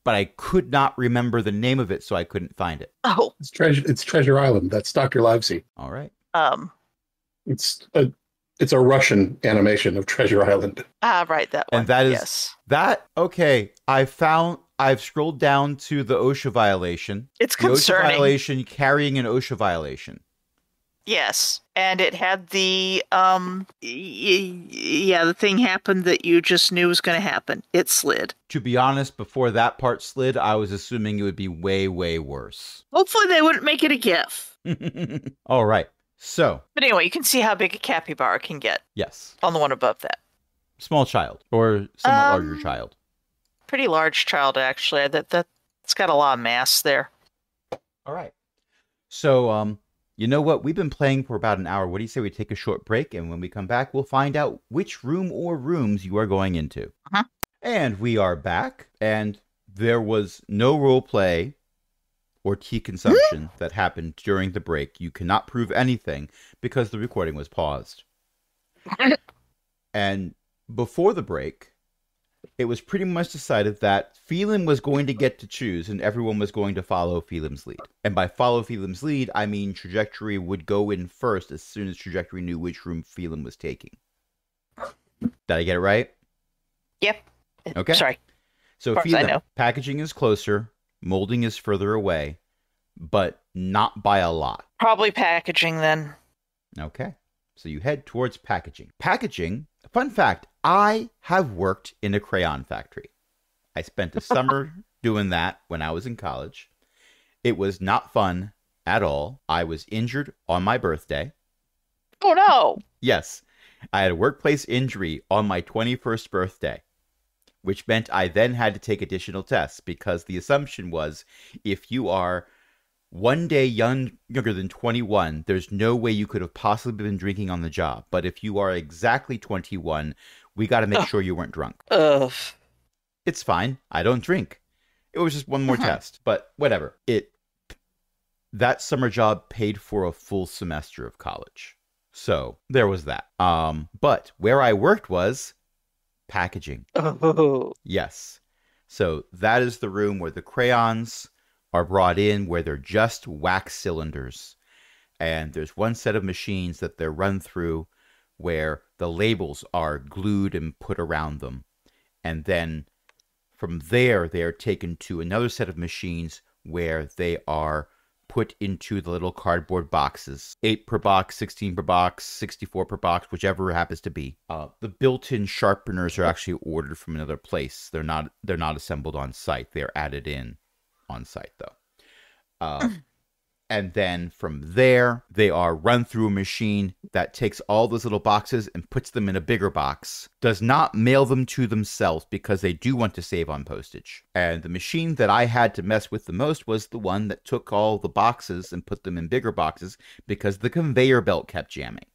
[SPEAKER 1] but I could not remember the name of it, so I couldn't find it.
[SPEAKER 2] Oh,
[SPEAKER 4] It's Treasure Island. That's Dr. Livesey.
[SPEAKER 1] All right.
[SPEAKER 4] It's a Russian animation of Treasure Island.
[SPEAKER 2] Right, that one.
[SPEAKER 1] And that is
[SPEAKER 2] yes.
[SPEAKER 1] Okay. I've scrolled down to the OSHA violation.
[SPEAKER 2] It's
[SPEAKER 1] the
[SPEAKER 2] concerning.
[SPEAKER 1] OSHA violation carrying an OSHA violation.
[SPEAKER 2] Yes, and it had the the thing happened that you just knew was going to happen. It slid.
[SPEAKER 1] To be honest, before that part slid, I was assuming it would be way, way worse.
[SPEAKER 2] Hopefully they wouldn't make it a GIF.
[SPEAKER 1] All right. So.
[SPEAKER 2] But anyway, you can see how big a capybara can get.
[SPEAKER 1] Yes.
[SPEAKER 2] On the one above that.
[SPEAKER 1] Small child or somewhat larger child.
[SPEAKER 2] Pretty large child, actually. That's got a lot of mass there.
[SPEAKER 1] All right. So, you know what? We've been playing for about an hour. What do you say we take a short break? And when we come back, we'll find out which room or rooms you are going into.
[SPEAKER 2] Uh-huh.
[SPEAKER 1] And we are back. And there was no role play or tea consumption that happened during the break. You cannot prove anything because the recording was paused. And before the break, it was pretty much decided that Phelim was going to get to choose and everyone was going to follow Phelim's lead. And by follow Phelim's lead, I mean Trajectory would go in first as soon as Trajectory knew which room Phelim was taking. Did I get it right?
[SPEAKER 2] Yep.
[SPEAKER 1] Okay.
[SPEAKER 2] Sorry.
[SPEAKER 1] So Phelim, packaging is closer, molding is further away, but not by a lot.
[SPEAKER 2] Probably packaging then.
[SPEAKER 1] Okay. So you head towards packaging. Packaging, fun fact, I have worked in a crayon factory. I spent a summer doing that when I was in college. It was not fun at all. I was injured on my birthday.
[SPEAKER 2] Oh, no.
[SPEAKER 1] Yes. I had a workplace injury on my 21st birthday, which meant I then had to take additional tests because the assumption was if you are one day younger than 21, there's no way you could have possibly been drinking on the job. But if you are exactly 21, we got to make sure you weren't drunk. It's fine. I don't drink. It was just one more test, but whatever. That summer job paid for a full semester of college. So there was that. But where I worked was packaging.
[SPEAKER 2] Oh.
[SPEAKER 1] Yes. So that is the room where the crayons are brought in, where they're just wax cylinders. And there's one set of machines that they're run through where the labels are glued and put around them. And then from there, they are taken to another set of machines where they are put into the little cardboard boxes. 8 per box, 16 per box, 64 per box, whichever it happens to be. The built-in sharpeners are actually ordered from another place. They're not assembled on site. They're added in on site, though. And then from there, they are run through a machine that takes all those little boxes and puts them in a bigger box. Does not mail them to themselves because they do want to save on postage. And the machine that I had to mess with the most was the one that took all the boxes and put them in bigger boxes because the conveyor belt kept jamming.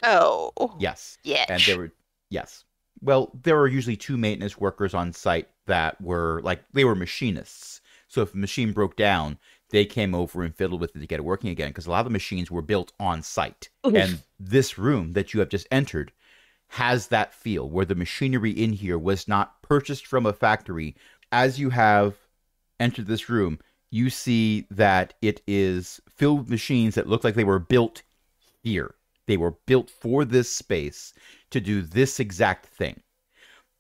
[SPEAKER 2] Oh.
[SPEAKER 1] Yes.
[SPEAKER 2] Yeah.
[SPEAKER 1] And well, there were usually 2 maintenance workers on site that were they were machinists. So if a machine broke down, they came over and fiddled with it to get it working again because a lot of the machines were built on site. Oof. And this room that you have just entered has that feel where the machinery in here was not purchased from a factory. As you have entered this room, you see that it is filled with machines that look like they were built here. They were built for this space to do this exact thing.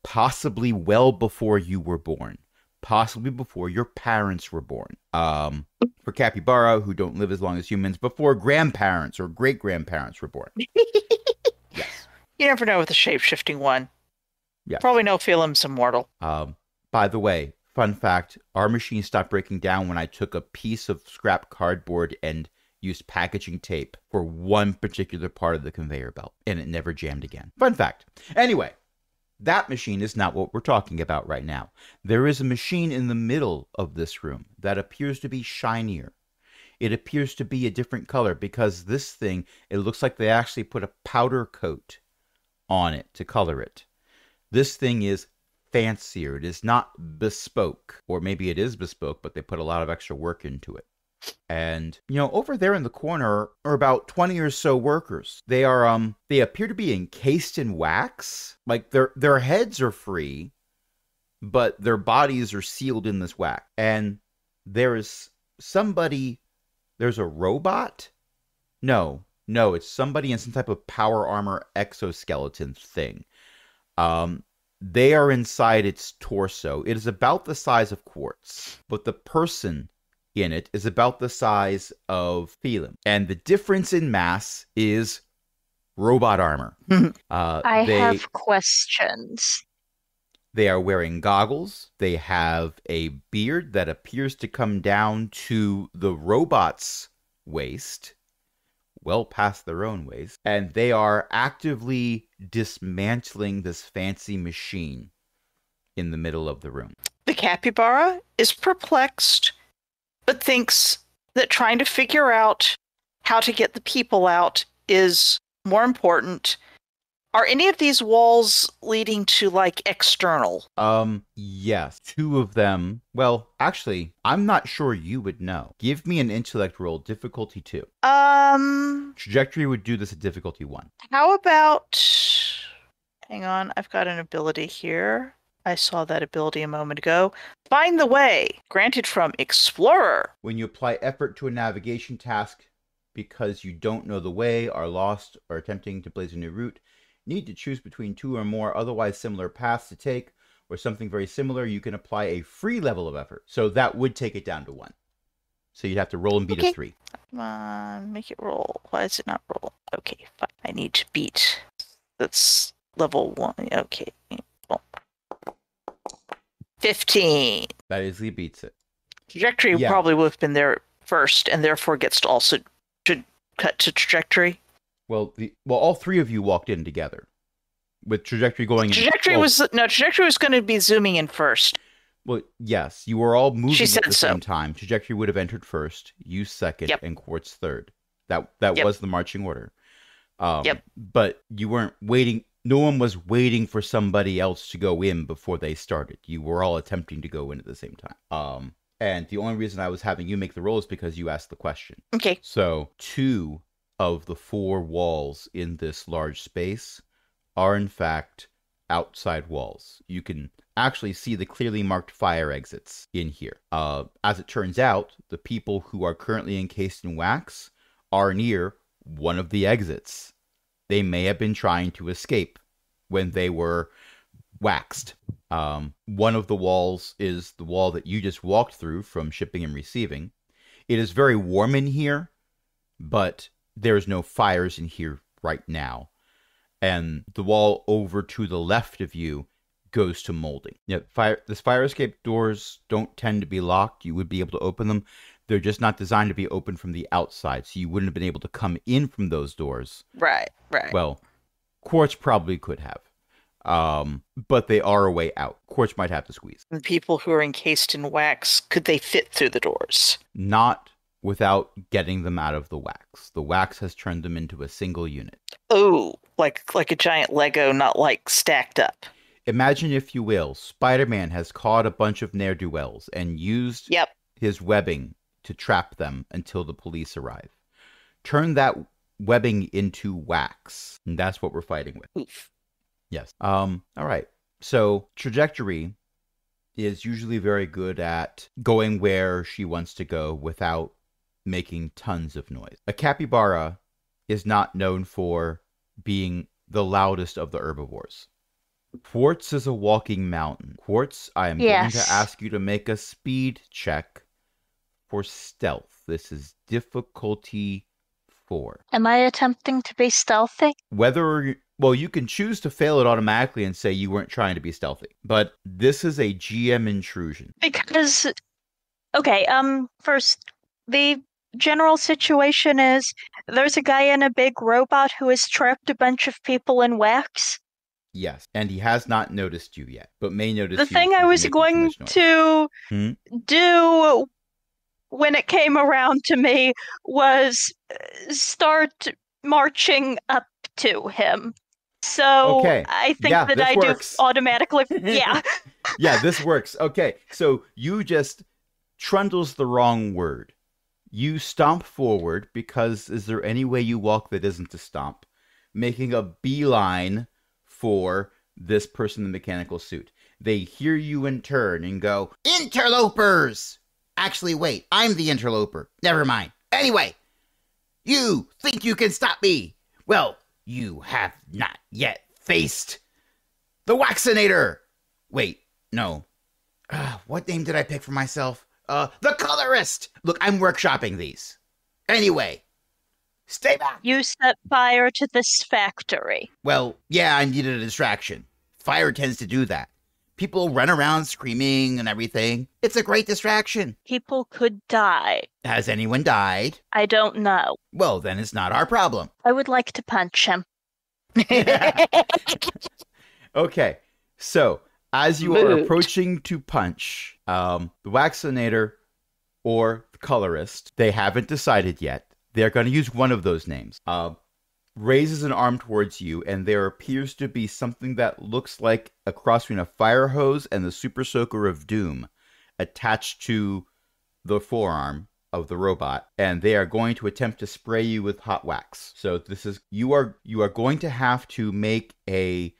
[SPEAKER 1] Possibly well before you were born. Possibly before your parents were born. For capybara, who don't live as long as humans, before grandparents or great-grandparents were born. Yes.
[SPEAKER 2] You never know with the shape-shifting one.
[SPEAKER 1] Yes.
[SPEAKER 2] Probably no Phelim's immortal.
[SPEAKER 1] By the way, fun fact, our machine stopped breaking down when I took a piece of scrap cardboard and used packaging tape for one particular part of the conveyor belt, and it never jammed again. Fun fact. Anyway, that machine is not what we're talking about right now. There is a machine in the middle of this room that appears to be shinier. It appears to be a different color because this thing, it looks like they actually put a powder coat on it to color it. This thing is fancier. It is not bespoke, or maybe it is bespoke, but they put a lot of extra work into it. And, over there in the corner are about 20 or so workers. They appear to be encased in wax. Like their heads are free, but their bodies are sealed in this wax. And there's a robot? No, it's somebody in some type of power armor exoskeleton thing. They are inside its torso. It is about the size of Quartz, but the person in it is about the size of Phelim. And the difference in mass is robot armor.
[SPEAKER 3] I have questions.
[SPEAKER 1] They are wearing goggles. They have a beard that appears to come down to the robot's waist, well past their own waist. And they are actively dismantling this fancy machine in the middle of the room.
[SPEAKER 2] The capybara is perplexed, but thinks that trying to figure out how to get the people out is more important. Are any of these walls leading to, external?
[SPEAKER 1] Yes. 2 of them. Well, actually, I'm not sure you would know. Give me an intellect roll, difficulty 2. Trajectory would do this at difficulty 1.
[SPEAKER 2] How about... Hang on, I've got an ability here. I saw that ability a moment ago. Find the way, granted from Explorer.
[SPEAKER 1] When you apply effort to a navigation task because you don't know the way, are lost, or attempting to blaze a new route, need to choose between 2 or more otherwise similar paths to take, or something very similar, you can apply a free level of effort. So that would take it down to 1. So you'd have to roll and beat a 3.
[SPEAKER 2] Come on, make it roll. Why is it not roll? Okay, fine. I need to beat. That's level 1. Okay. 15.
[SPEAKER 1] That easily beats it.
[SPEAKER 2] Trajectory probably would have been there first, and therefore gets to also should cut to trajectory.
[SPEAKER 1] Well, all 3 of you walked in together, with trajectory going.
[SPEAKER 2] Trajectory was going to be zooming in first.
[SPEAKER 1] Well, yes, you were all moving at the
[SPEAKER 2] so.
[SPEAKER 1] same time. Trajectory would have entered first, you second, and Quartz third. That was the marching order. But you weren't waiting. No one was waiting for somebody else to go in before they started. You were all attempting to go in at the same time. And the only reason I was having you make the roll is because you asked the question.
[SPEAKER 2] Okay.
[SPEAKER 1] So 2 of the 4 walls in this large space are in fact outside walls. You can actually see the clearly marked fire exits in here. As it turns out, the people who are currently encased in wax are near one of the exits. They may have been trying to escape when they were waxed. One of the walls is the wall that you just walked through from shipping and receiving. It is very warm in here, but there's no fires in here right now. And the wall over to the left of you goes to molding. This fire escape doors don't tend to be locked. You would be able to open them. They're just not designed to be open from the outside, so you wouldn't have been able to come in from those doors.
[SPEAKER 2] Right.
[SPEAKER 1] Well, Quartz probably could have. But they are a way out. Quartz might have to squeeze.
[SPEAKER 2] And people who are encased in wax, could they fit through the doors?
[SPEAKER 1] Not without getting them out of the wax. The wax has turned them into a single unit.
[SPEAKER 2] Oh, like a giant Lego, not stacked up.
[SPEAKER 1] Imagine, if you will, Spider-Man has caught a bunch of ne'er-do-wells and used his webbing to trap them until the police arrive. Turn that webbing into wax, and that's what we're fighting with.
[SPEAKER 2] Oof.
[SPEAKER 1] Yes. All right. So, trajectory, is usually very good at going where she wants to go without making tons of noise. A capybara is not known for being the loudest of the herbivores. Quartz is a walking mountain. Quartz, I am going to
[SPEAKER 3] Yes.
[SPEAKER 1] ask you to make a speed check for stealth. This is difficulty 4.
[SPEAKER 3] Am I attempting to be stealthy?
[SPEAKER 1] Well, you can choose to fail it automatically and say you weren't trying to be stealthy, but this is a GM intrusion.
[SPEAKER 3] Because, okay, first, the general situation is there's a guy in a big robot who has trapped a bunch of people in wax.
[SPEAKER 1] Yes, and he has not noticed you yet, but may notice
[SPEAKER 3] The
[SPEAKER 1] you
[SPEAKER 3] thing
[SPEAKER 1] if
[SPEAKER 3] I
[SPEAKER 1] you're
[SPEAKER 3] was
[SPEAKER 1] making too
[SPEAKER 3] going
[SPEAKER 1] much noise.
[SPEAKER 3] to do when it came around to me was start marching up to him. So
[SPEAKER 1] Okay.
[SPEAKER 3] I think
[SPEAKER 1] Yeah,
[SPEAKER 3] that
[SPEAKER 1] this
[SPEAKER 3] I
[SPEAKER 1] works.
[SPEAKER 3] do automatically. Yeah.
[SPEAKER 1] Yeah, this works. Okay, so you just trundle's the wrong word. You stomp forward because is there any way you walk that isn't a stomp? Making a beeline for this person in the mechanical suit. They hear you in turn and go, "Interlopers!" Actually, wait, I'm the interloper. Never mind. Anyway, you think you can stop me? Well, you have not yet faced the Waxinator. Wait, no. What name did I pick for myself? The Colorist. Look, I'm workshopping these. Anyway, stay back.
[SPEAKER 3] You set fire to this factory.
[SPEAKER 1] Well, yeah, I needed a distraction. Fire tends to do that. People run around screaming and everything. It's a great distraction.
[SPEAKER 3] People could die.
[SPEAKER 1] Has anyone died?
[SPEAKER 3] I don't know.
[SPEAKER 1] Well, then it's not our problem.
[SPEAKER 3] I would like to punch him.
[SPEAKER 1] Okay, so as you are approaching to punch the Waxinator or the Colorist, they haven't decided yet. They're going to use one of those names. Raises an arm towards you, and there appears to be something that looks like a cross between a fire hose and the Super Soaker of Doom attached to the forearm of the robot, and they are going to attempt to spray you with hot wax. So this is you are going to have to make a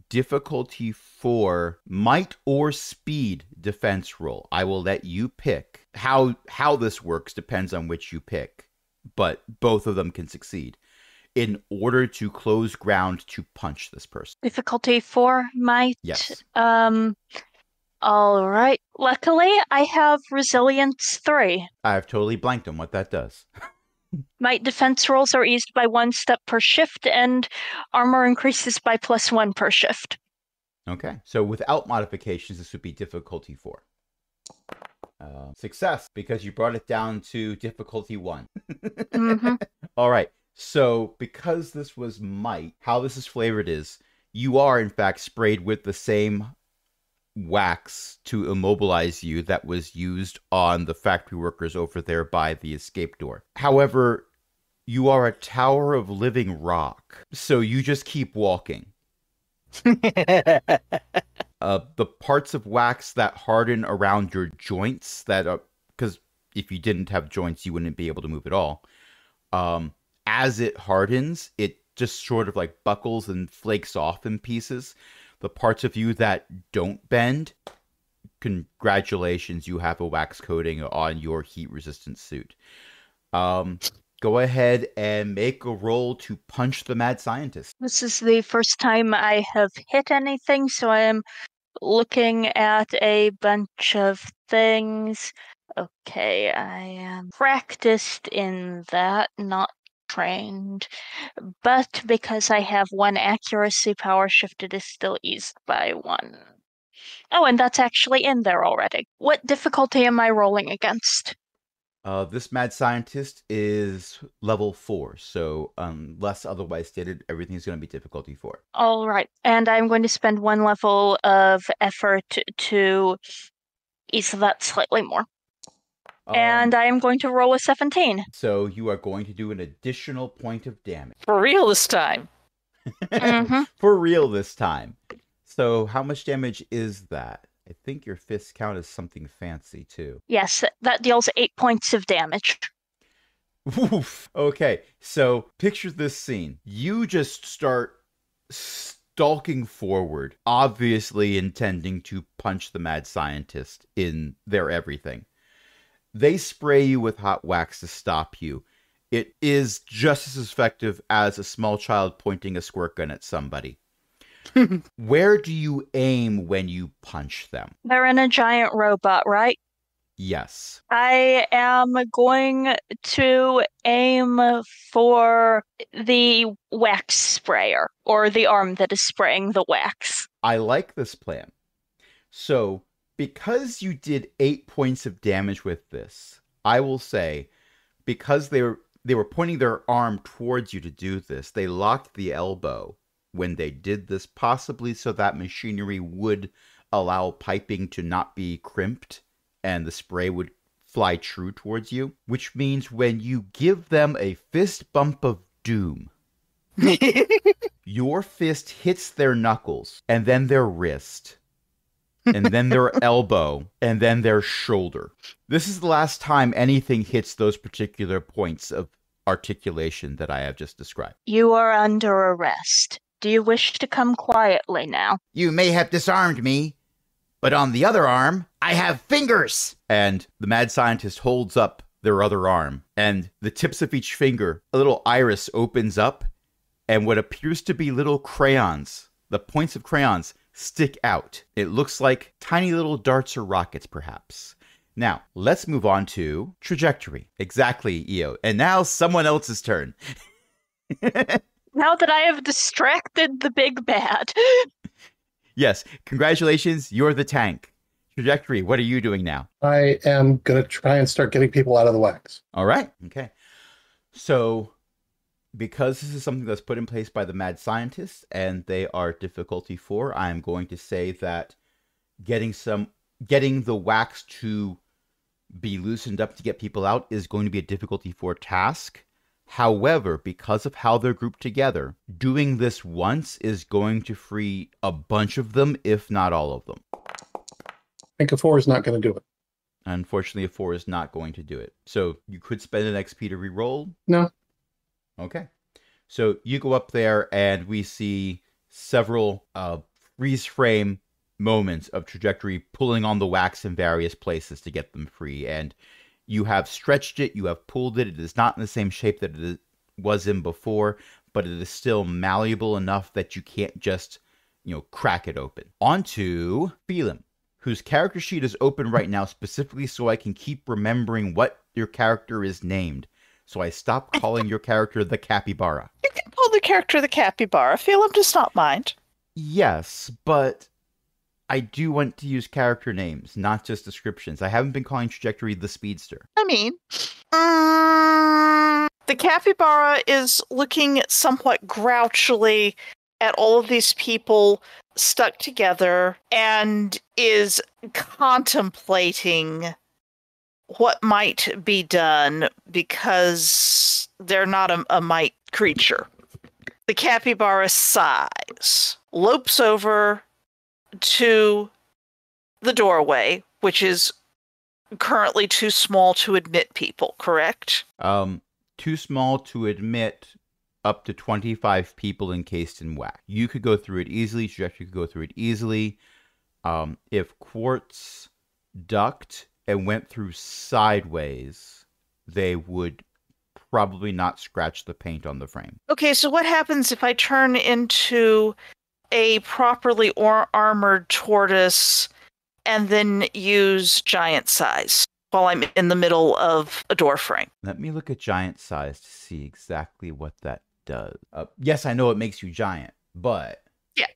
[SPEAKER 1] difficulty 4 might or speed defense roll. I will let you pick. How this works depends on which you pick, but both of them can succeed in order to close ground to punch this person.
[SPEAKER 3] Difficulty 4 might.
[SPEAKER 1] Yes.
[SPEAKER 3] All right. Luckily, I have resilience 3.
[SPEAKER 1] I have totally blanked on what that does.
[SPEAKER 3] Might defense rolls are eased by 1 step per shift, and armor increases by +1 per shift.
[SPEAKER 1] Okay. So without modifications, this would be difficulty 4. Success, because you brought it down to difficulty 1.
[SPEAKER 3] Mm-hmm.
[SPEAKER 1] All right. So because this was might, how this is flavored is you are in fact sprayed with the same wax to immobilize you that was used on the factory workers over there by the escape door. However, you are a tower of living rock, so you just keep walking. The parts of wax that harden around your joints that are, because if you didn't have joints, you wouldn't be able to move at all. As it hardens, it just sort of like buckles and flakes off in pieces. The parts of you that don't bend, congratulations, you have a wax coating on your heat-resistant suit. Go ahead and make a roll to punch the mad scientist.
[SPEAKER 3] This is the first time I have hit anything, so I am looking at a bunch of things. Okay, I am practiced in that, not trained. But because I have 1 accuracy power shift, it is still eased by 1. Oh, and that's actually in there already. What difficulty am I rolling against?
[SPEAKER 1] This mad scientist is level 4, so unless otherwise stated, everything's going to be difficulty 4.
[SPEAKER 3] All right, and I'm going to spend 1 level of effort to ease that slightly more. And I am going to roll a 17.
[SPEAKER 1] So you are going to do an additional point of damage.
[SPEAKER 2] For real this time.
[SPEAKER 3] Mm-hmm.
[SPEAKER 1] For real this time. So how much damage is that? I think your fists count as something fancy too.
[SPEAKER 3] Yes, that deals 8 points of damage.
[SPEAKER 1] Oof. Okay, so picture this scene. You just start stalking forward, obviously intending to punch the mad scientist in their everything. They spray you with hot wax to stop you. It is just as effective as a small child pointing a squirt gun at somebody. Where do you aim when you punch them?
[SPEAKER 3] They're in a giant robot, right?
[SPEAKER 1] Yes.
[SPEAKER 3] I am going to aim for the wax sprayer, or the arm that is spraying the wax.
[SPEAKER 1] I like this plan. So, because you did 8 points of damage with this, I will say, because they were pointing their arm towards you to do this, they locked the elbow when they did this, possibly so that machinery would allow piping to not be crimped and the spray would fly true towards you, which means when you give them a fist bump of doom, your fist hits their knuckles, and then their wrist, and then their elbow, and then their shoulder. This is the last time anything hits those particular points of articulation that I have just described.
[SPEAKER 3] You are under arrest. Do you wish to come quietly now?
[SPEAKER 1] You may have disarmed me, but on the other arm, I have fingers. And the mad scientist holds up their other arm, and the tips of each finger, a little iris opens up, and what appears to be little crayons, the points of crayons, stick out. It looks like tiny little darts or rockets, perhaps. Now, let's move on to trajectory. Exactly, Io. And now someone else's turn.
[SPEAKER 3] Now that I have distracted the big bad.
[SPEAKER 1] Yes, congratulations, you're the tank. Trajectory, what are you doing now?
[SPEAKER 4] I am going to try and start getting people out of the wax.
[SPEAKER 1] All right, okay. So, because this is something that's put in place by the mad scientists and they are difficulty 4, I'm going to say that getting the wax to be loosened up to get people out is going to be a difficulty 4 task. However, because of how they're grouped together, doing this once is going to free a bunch of them, if not all of them.
[SPEAKER 4] I think a 4 is not going to do it.
[SPEAKER 1] Unfortunately, a 4 is not going to do it. So you could spend an XP to reroll.
[SPEAKER 4] No.
[SPEAKER 1] Okay. So you go up there and we see several freeze frame moments of trajectory pulling on the wax in various places to get them free. And you have stretched it, you have pulled it. It is not in the same shape that it was in before, but it is still malleable enough that you can't just, crack it open. On to Phelim, whose character sheet is open right now specifically so I can keep remembering what your character is named. So I stop calling your character the Capybara.
[SPEAKER 2] You can call the character the Capybara. Phelim does not mind.
[SPEAKER 1] Yes, but I do want to use character names, not just descriptions. I haven't been calling Trajectory the Speedster.
[SPEAKER 2] I mean, the Capybara is looking somewhat grouchily at all of these people stuck together and is contemplating what might be done because they're not a mite creature. The Capybara sighs, lopes over to the doorway, which is currently too small to admit people, correct?
[SPEAKER 1] Too small to admit up to 25 people encased in wax. You could go through it easily. Trajectory could go through it easily. If Quartz ducked and went through sideways, they would probably not scratch the paint on the frame.
[SPEAKER 2] Okay, so what happens if I turn into a properly armored tortoise and then use giant size while I'm in the middle of a door frame?
[SPEAKER 1] Let me look at giant size to see exactly what that does. Yes, I know it makes you giant, but...
[SPEAKER 2] Yeah.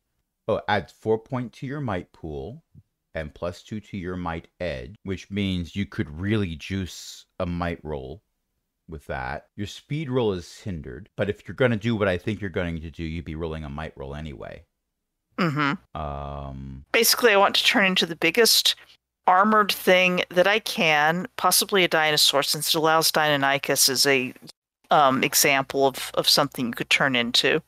[SPEAKER 1] Oh, adds 4 points to your might pool and +2 to your might edge, which means you could really juice a might roll with that. Your speed roll is hindered, but if you're going to do what I think you're going to do, you'd be rolling a might roll anyway.
[SPEAKER 2] Mm-hmm. Basically, I want to turn into the biggest armored thing that I can, possibly a dinosaur, since it allows Deinonychus as a example of something you could turn into.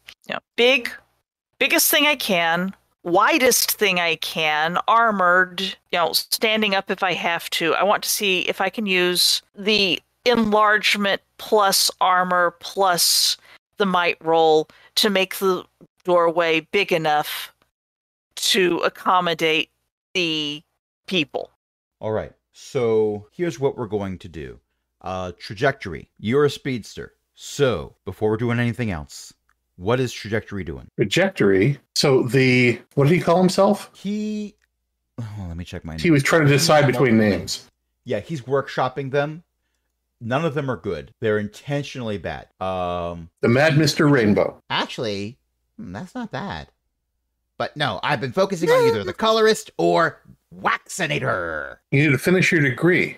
[SPEAKER 2] Biggest thing I can, widest thing I can, armored, standing up if I have to. I want to see if I can use the enlargement plus armor plus the might roll to make the doorway big enough to accommodate the people.
[SPEAKER 1] All right. So here's what we're going to do. Trajectory. You're a speedster. So before we're doing anything else, what is Trajectory doing?
[SPEAKER 4] Trajectory. So what did he call himself?
[SPEAKER 1] Let me check my
[SPEAKER 4] He was trying to decide between names.
[SPEAKER 1] Yeah, he's workshopping them. None of them are good. They're intentionally bad.
[SPEAKER 4] The Mad Mr. Rainbow.
[SPEAKER 1] Actually, that's not bad. But no, I've been focusing on either the colorist or Waxinator.
[SPEAKER 4] You need to finish your degree.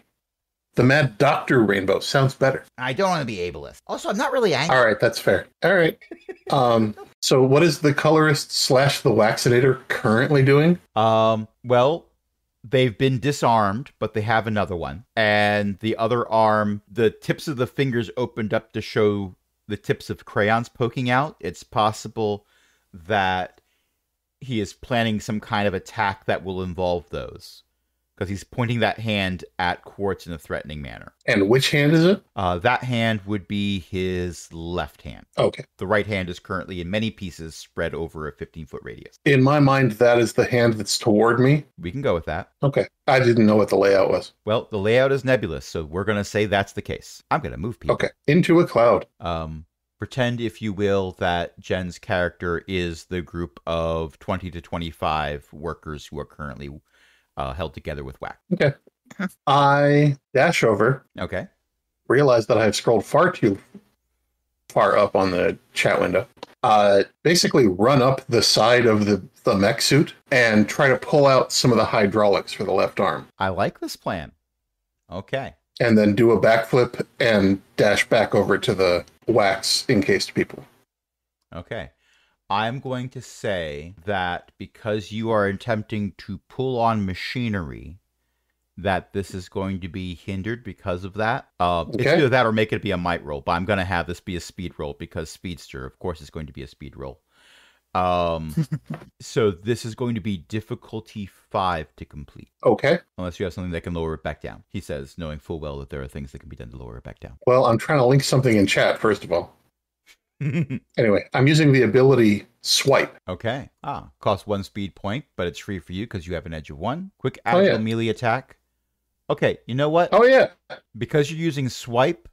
[SPEAKER 4] The Mad Dr. Rainbow sounds better.
[SPEAKER 1] I don't want to be ableist. Also, I'm not really angry.
[SPEAKER 4] All right, that's fair. All right. So what is the colorist / the Waxinator currently doing?
[SPEAKER 1] Well, they've been disarmed, but they have another one. And the other arm, the tips of the fingers opened up to show the tips of crayons poking out. It's possible that he is planning some kind of attack that will involve those. Because he's pointing that hand at Quartz in a threatening manner.
[SPEAKER 4] And which hand is it?
[SPEAKER 1] That hand would be his left hand.
[SPEAKER 4] Okay.
[SPEAKER 1] The right hand is currently in many pieces spread over a 15-foot radius.
[SPEAKER 4] In my mind, that is the hand that's toward me.
[SPEAKER 1] We can go with that.
[SPEAKER 4] Okay. I didn't know what the layout was.
[SPEAKER 1] Well, the layout is nebulous, so we're going to say that's the case. I'm going to move people.
[SPEAKER 4] Okay. Into a cloud.
[SPEAKER 1] Pretend, if you will, that Jen's character is the group of 20 to 25 workers who are currently held together with Wax.
[SPEAKER 4] Okay. I dash over.
[SPEAKER 1] Okay.
[SPEAKER 4] Realize that I have scrolled far too far up on the chat window. Basically run up the side of the mech suit and try to pull out some of the hydraulics for the left arm.
[SPEAKER 1] I like this plan. Okay.
[SPEAKER 4] And then do a backflip and dash back over to the Wax encased people.
[SPEAKER 1] Okay. I'm going to say that because you are attempting to pull on machinery, that this is going to be hindered because of that. It's either that or make it be a might roll, but I'm going to have this be a speed roll because Speedster, of course, is going to be a speed roll. So this is going to be difficulty 5 to complete.
[SPEAKER 4] Okay.
[SPEAKER 1] Unless you have something that can lower it back down. He says, knowing full well that there are things that can be done to lower it back down.
[SPEAKER 4] Well, I'm trying to link something in chat, first of all. Anyway, I'm using the ability Swipe.
[SPEAKER 1] Okay. Costs 1 speed point, but it's free for you because you have an edge of 1. Quick agile melee attack. Okay, you know what?
[SPEAKER 4] Oh, yeah.
[SPEAKER 1] Because you're using Swipe,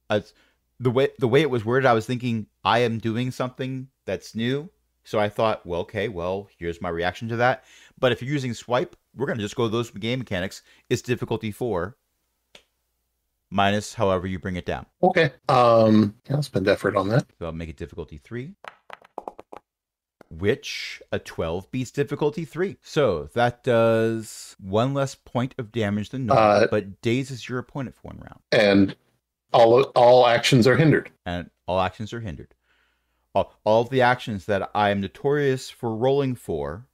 [SPEAKER 1] the way it was worded, I was thinking I am doing something that's new. So I thought, well, here's my reaction to that. But if you're using Swipe, we're going to just go those game mechanics. It's difficulty 4. Minus however you bring it down.
[SPEAKER 4] Okay. I'll spend effort on that.
[SPEAKER 1] So I'll make it difficulty 3. Which a 12 beats difficulty 3. So that does 1 less point of damage than normal, but dazes your opponent for 1 round.
[SPEAKER 4] And all actions are hindered.
[SPEAKER 1] And all actions are hindered. All of the actions that I am notorious for rolling for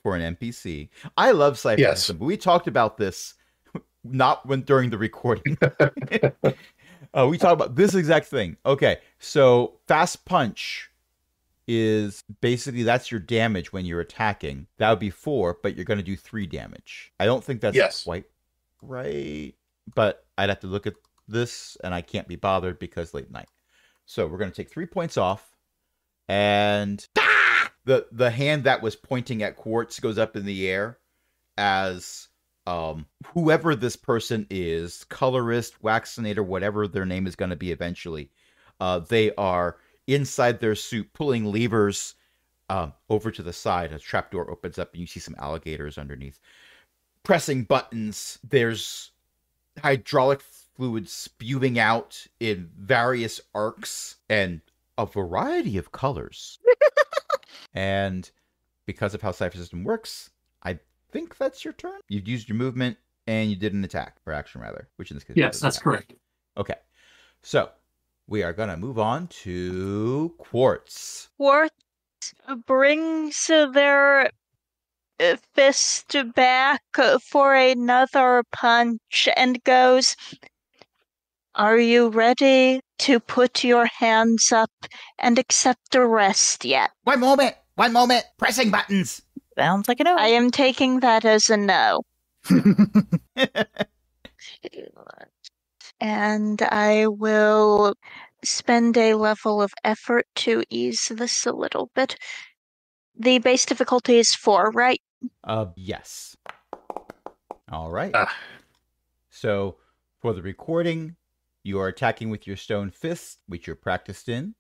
[SPEAKER 1] an NPC. I love Cypher system, but we talked about this not during the recording. We talked about this exact thing. Okay, so Fast Punch is basically that's your damage when you're attacking. That would be 4, but you're going to do 3 damage. I don't think that's quite right, but I'd have to look at this, and I can't be bothered because late night. So we're going to take 3 points off, and the hand that was pointing at Quartz goes up in the air as whoever this person is, colorist, Waxinator, whatever their name is going to be eventually, they are inside their suit pulling levers over to the side. A trapdoor opens up and you see some alligators underneath. Pressing buttons, there's hydraulic fluid spewing out in various arcs and a variety of colors. And because of how Cypher system works, I think that's your turn. You've used your movement and you did an attack, or action rather, which in this case.
[SPEAKER 5] Yes, that's correct.
[SPEAKER 1] Okay. So we are going to move on to Quartz.
[SPEAKER 3] Quartz brings their fist back for another punch and goes, "Are you ready to put your hands up and accept arrest yet?"
[SPEAKER 1] One moment. Pressing buttons.
[SPEAKER 2] Sounds like a no.
[SPEAKER 3] I am taking that as a no. And I will spend a level of effort to ease this a little bit. The base difficulty is 4, right?
[SPEAKER 1] Yes. All right.
[SPEAKER 4] Ah.
[SPEAKER 1] So for the recording, you are attacking with your stone fist, which you're practiced in,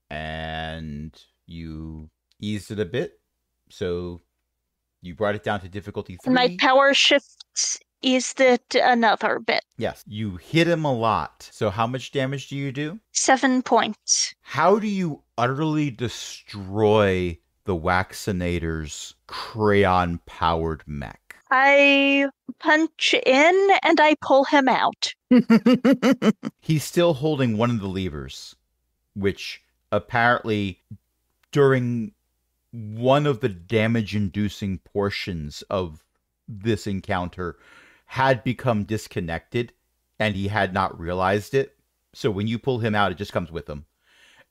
[SPEAKER 1] and you eased it a bit. So you brought it down to difficulty 3.
[SPEAKER 3] My power shifts eased it another bit.
[SPEAKER 1] Yes. You hit him a lot. So how much damage do you do?
[SPEAKER 3] 7 points.
[SPEAKER 1] How do you utterly destroy the Waxinator's crayon-powered mech?
[SPEAKER 3] I punch in and I pull him out.
[SPEAKER 1] He's still holding one of the levers, which apparently during one of the damage-inducing portions of this encounter had become disconnected, and he had not realized it. So when you pull him out, it just comes with him.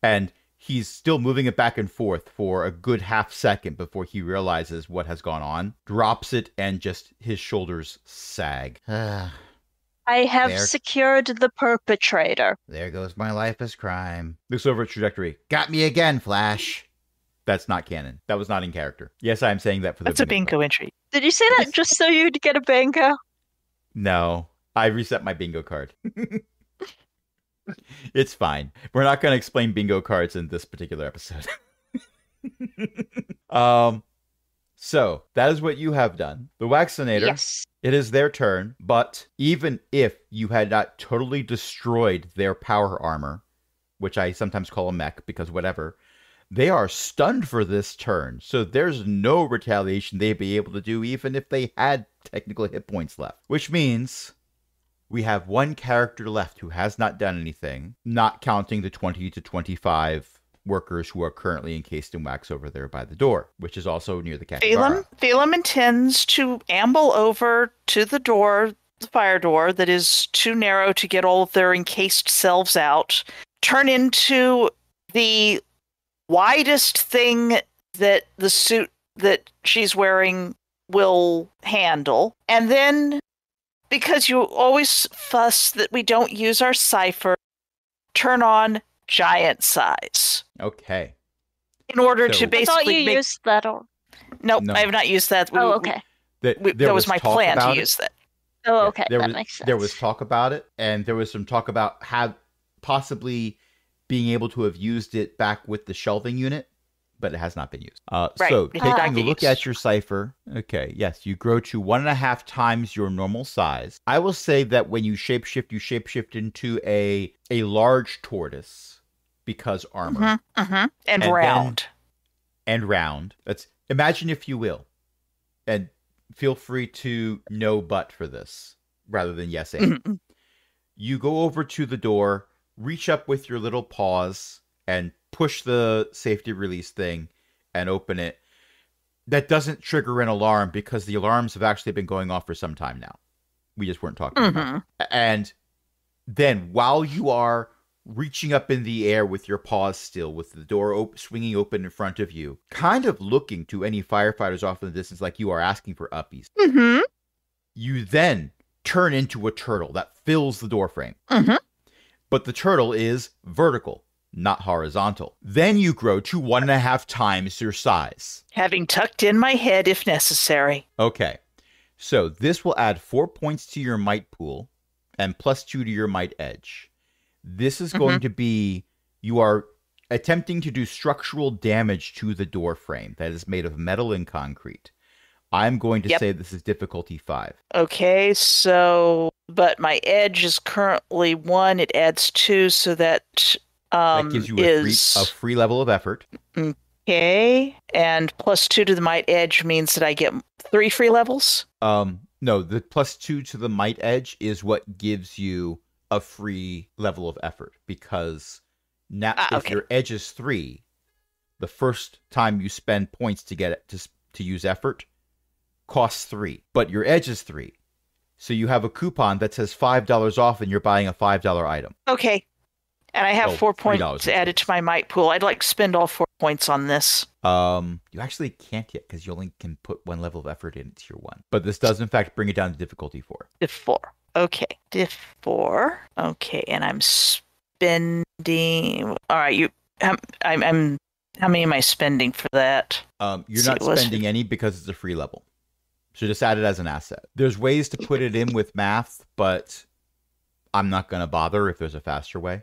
[SPEAKER 1] And he's still moving it back and forth for a good half second before he realizes what has gone on, drops it, and just his shoulders sag.
[SPEAKER 3] I have
[SPEAKER 1] There.
[SPEAKER 3] secured the perpetrator.
[SPEAKER 1] There goes my life as crime. Looks over at trajectory. Got me again, Flash. That's not canon. That was not in character. Yes, I'm saying that for the
[SPEAKER 2] That's a bingo entry.
[SPEAKER 3] Did you say that just so you'd get a bingo?
[SPEAKER 1] No, I reset my bingo card. It's fine. We're not going to explain bingo cards in this particular episode. So that is what you have done. The Waxinator,
[SPEAKER 3] Yes.
[SPEAKER 1] it is their turn, but even if you had not totally destroyed their power armor, which I sometimes call a mech because whatever, they are stunned for this turn. So there's no retaliation they'd be able to do even if they had technical hit points left, which means we have one character left who has not done anything, not counting the 20 to 25 workers who are currently encased in wax over there by the door, which is also near the capybara.
[SPEAKER 2] Phelan intends to amble over to the door, the fire door, that is too narrow to get all of their encased selves out, turn into the widest thing that the suit that she's wearing will handle, and then, because you always fuss that we don't use our Cypher, turn on giant size.
[SPEAKER 1] Okay.
[SPEAKER 2] In order
[SPEAKER 1] So-
[SPEAKER 2] to
[SPEAKER 3] I thought
[SPEAKER 2] basically
[SPEAKER 3] you
[SPEAKER 2] make...
[SPEAKER 3] used that.
[SPEAKER 2] Nope,
[SPEAKER 1] No.
[SPEAKER 2] I have not used that.
[SPEAKER 3] Oh, okay.
[SPEAKER 2] That was my
[SPEAKER 1] talk
[SPEAKER 2] plan to
[SPEAKER 1] about it.
[SPEAKER 2] use that.
[SPEAKER 3] Oh,
[SPEAKER 1] Yeah,
[SPEAKER 3] okay.
[SPEAKER 1] There
[SPEAKER 3] That
[SPEAKER 1] was,
[SPEAKER 3] makes sense.
[SPEAKER 1] There was talk about it, and there was some talk about possibly being able to have used it back with the shelving unit, but it has not been used.
[SPEAKER 2] Right,
[SPEAKER 1] So
[SPEAKER 2] it has not
[SPEAKER 1] taking a
[SPEAKER 2] been
[SPEAKER 1] look
[SPEAKER 2] used.
[SPEAKER 1] at your Cypher, okay, yes, you grow to 1.5 times your normal size. I will say that when you shapeshift into a large tortoise because armor
[SPEAKER 2] And
[SPEAKER 1] And
[SPEAKER 2] round.
[SPEAKER 1] and round. Imagine if you will, and feel free to no but for this rather than yes and.
[SPEAKER 2] Mhm.
[SPEAKER 1] You go over to the door, reach up with your little paws, and push the safety release thing and open it. That doesn't trigger an alarm because the alarms have actually been going off for some time now. We just weren't talking about it. And then while you are reaching up in the air with your paws still, with the door swinging open in front of you, kind of looking to any firefighters off in the distance like you are asking for uppies,
[SPEAKER 2] Mm-hmm.
[SPEAKER 1] you then turn into a turtle that fills the door frame.
[SPEAKER 2] Mhm.
[SPEAKER 1] But the turtle is vertical, not horizontal. Then you grow to 1.5 times your size.
[SPEAKER 2] Having tucked in my head if necessary.
[SPEAKER 1] Okay, so this will add 4 points to your might pool and +2 to your might edge. This is going to be, you are attempting to do structural damage to the door frame that is made of metal and concrete. I'm going to
[SPEAKER 2] Yep.
[SPEAKER 1] say this is difficulty 5.
[SPEAKER 2] Okay, so, but my edge is currently 1. It adds 2, so that
[SPEAKER 1] That gives you a free level of effort.
[SPEAKER 2] okay, and +2 to the might edge means that I get 3 free levels.
[SPEAKER 1] No, the +2 to the might edge is what gives you a free level of effort, because now if
[SPEAKER 2] okay.
[SPEAKER 1] your edge is 3, the first time you spend points to get it to use effort costs 3, but your edge is 3. So you have a coupon that says $5 off and you're buying a $5 item.
[SPEAKER 2] Okay, and I have
[SPEAKER 1] Oh,
[SPEAKER 2] 4
[SPEAKER 1] $3
[SPEAKER 2] points
[SPEAKER 1] in
[SPEAKER 2] added to
[SPEAKER 1] case.
[SPEAKER 2] my might pool. I'd like to spend all 4 points on this.
[SPEAKER 1] You actually can't yet because you only can put 1 level of effort in tier 1. But this does in fact bring it down to difficulty 4.
[SPEAKER 2] Diff 4. Okay, diff 4. Okay, and I'm spending. All right, I'm How many am I spending for that?
[SPEAKER 1] You're
[SPEAKER 2] See,
[SPEAKER 1] not
[SPEAKER 2] it was-
[SPEAKER 1] spending any because it's a free level. So just add it as an asset. There's ways to put it in with math, but I'm not going to bother if there's a faster way.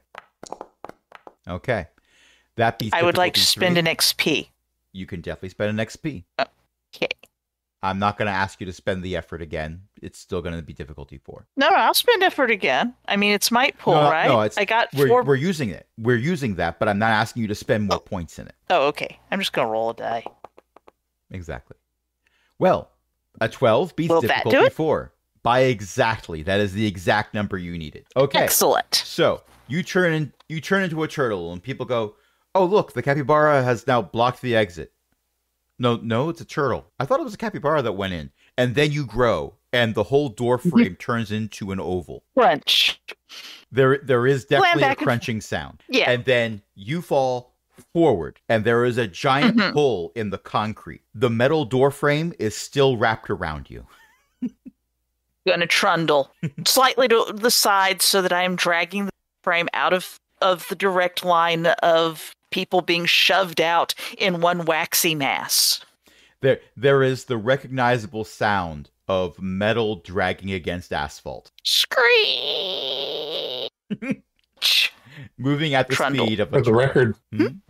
[SPEAKER 1] Okay. That beats
[SPEAKER 2] I would like to
[SPEAKER 1] difficulty
[SPEAKER 2] spend
[SPEAKER 1] 3.
[SPEAKER 2] an XP.
[SPEAKER 1] You can definitely spend an XP.
[SPEAKER 2] Okay.
[SPEAKER 1] I'm not going to ask you to spend the effort again. It's still going to be difficulty 4.
[SPEAKER 2] No, I'll spend effort again. I mean, it's might pull, right?
[SPEAKER 1] No, it's,
[SPEAKER 2] I got
[SPEAKER 1] we're,
[SPEAKER 2] 4.
[SPEAKER 1] we're using it. We're using that, but I'm not asking you to spend more points in it.
[SPEAKER 2] Oh, okay. I'm just going to roll a die.
[SPEAKER 1] Exactly. Well, a 12 beats
[SPEAKER 2] Will that do
[SPEAKER 1] difficulty
[SPEAKER 2] it?
[SPEAKER 1] 4 by exactly. That is the exact number you needed. Okay.
[SPEAKER 2] Excellent.
[SPEAKER 1] So you turn into a turtle, and people go, "Oh, look, the capybara has now blocked the exit." No, it's a turtle. I thought it was a capybara that went in, and then you grow, and the whole door frame turns into an oval.
[SPEAKER 2] Crunch.
[SPEAKER 1] There is definitely a
[SPEAKER 2] back and-
[SPEAKER 1] crunching sound.
[SPEAKER 2] Yeah.
[SPEAKER 1] And then you fall forward, and there is a giant hole in the concrete. The metal door frame is still wrapped around you.
[SPEAKER 2] Gonna trundle slightly to the side so that I am dragging the frame out of the direct line of people being shoved out in one waxy mass.
[SPEAKER 1] There is the recognizable sound of metal dragging against asphalt.
[SPEAKER 2] Screech!
[SPEAKER 1] Moving at the
[SPEAKER 2] Trundle.
[SPEAKER 1] speed of
[SPEAKER 4] For the record,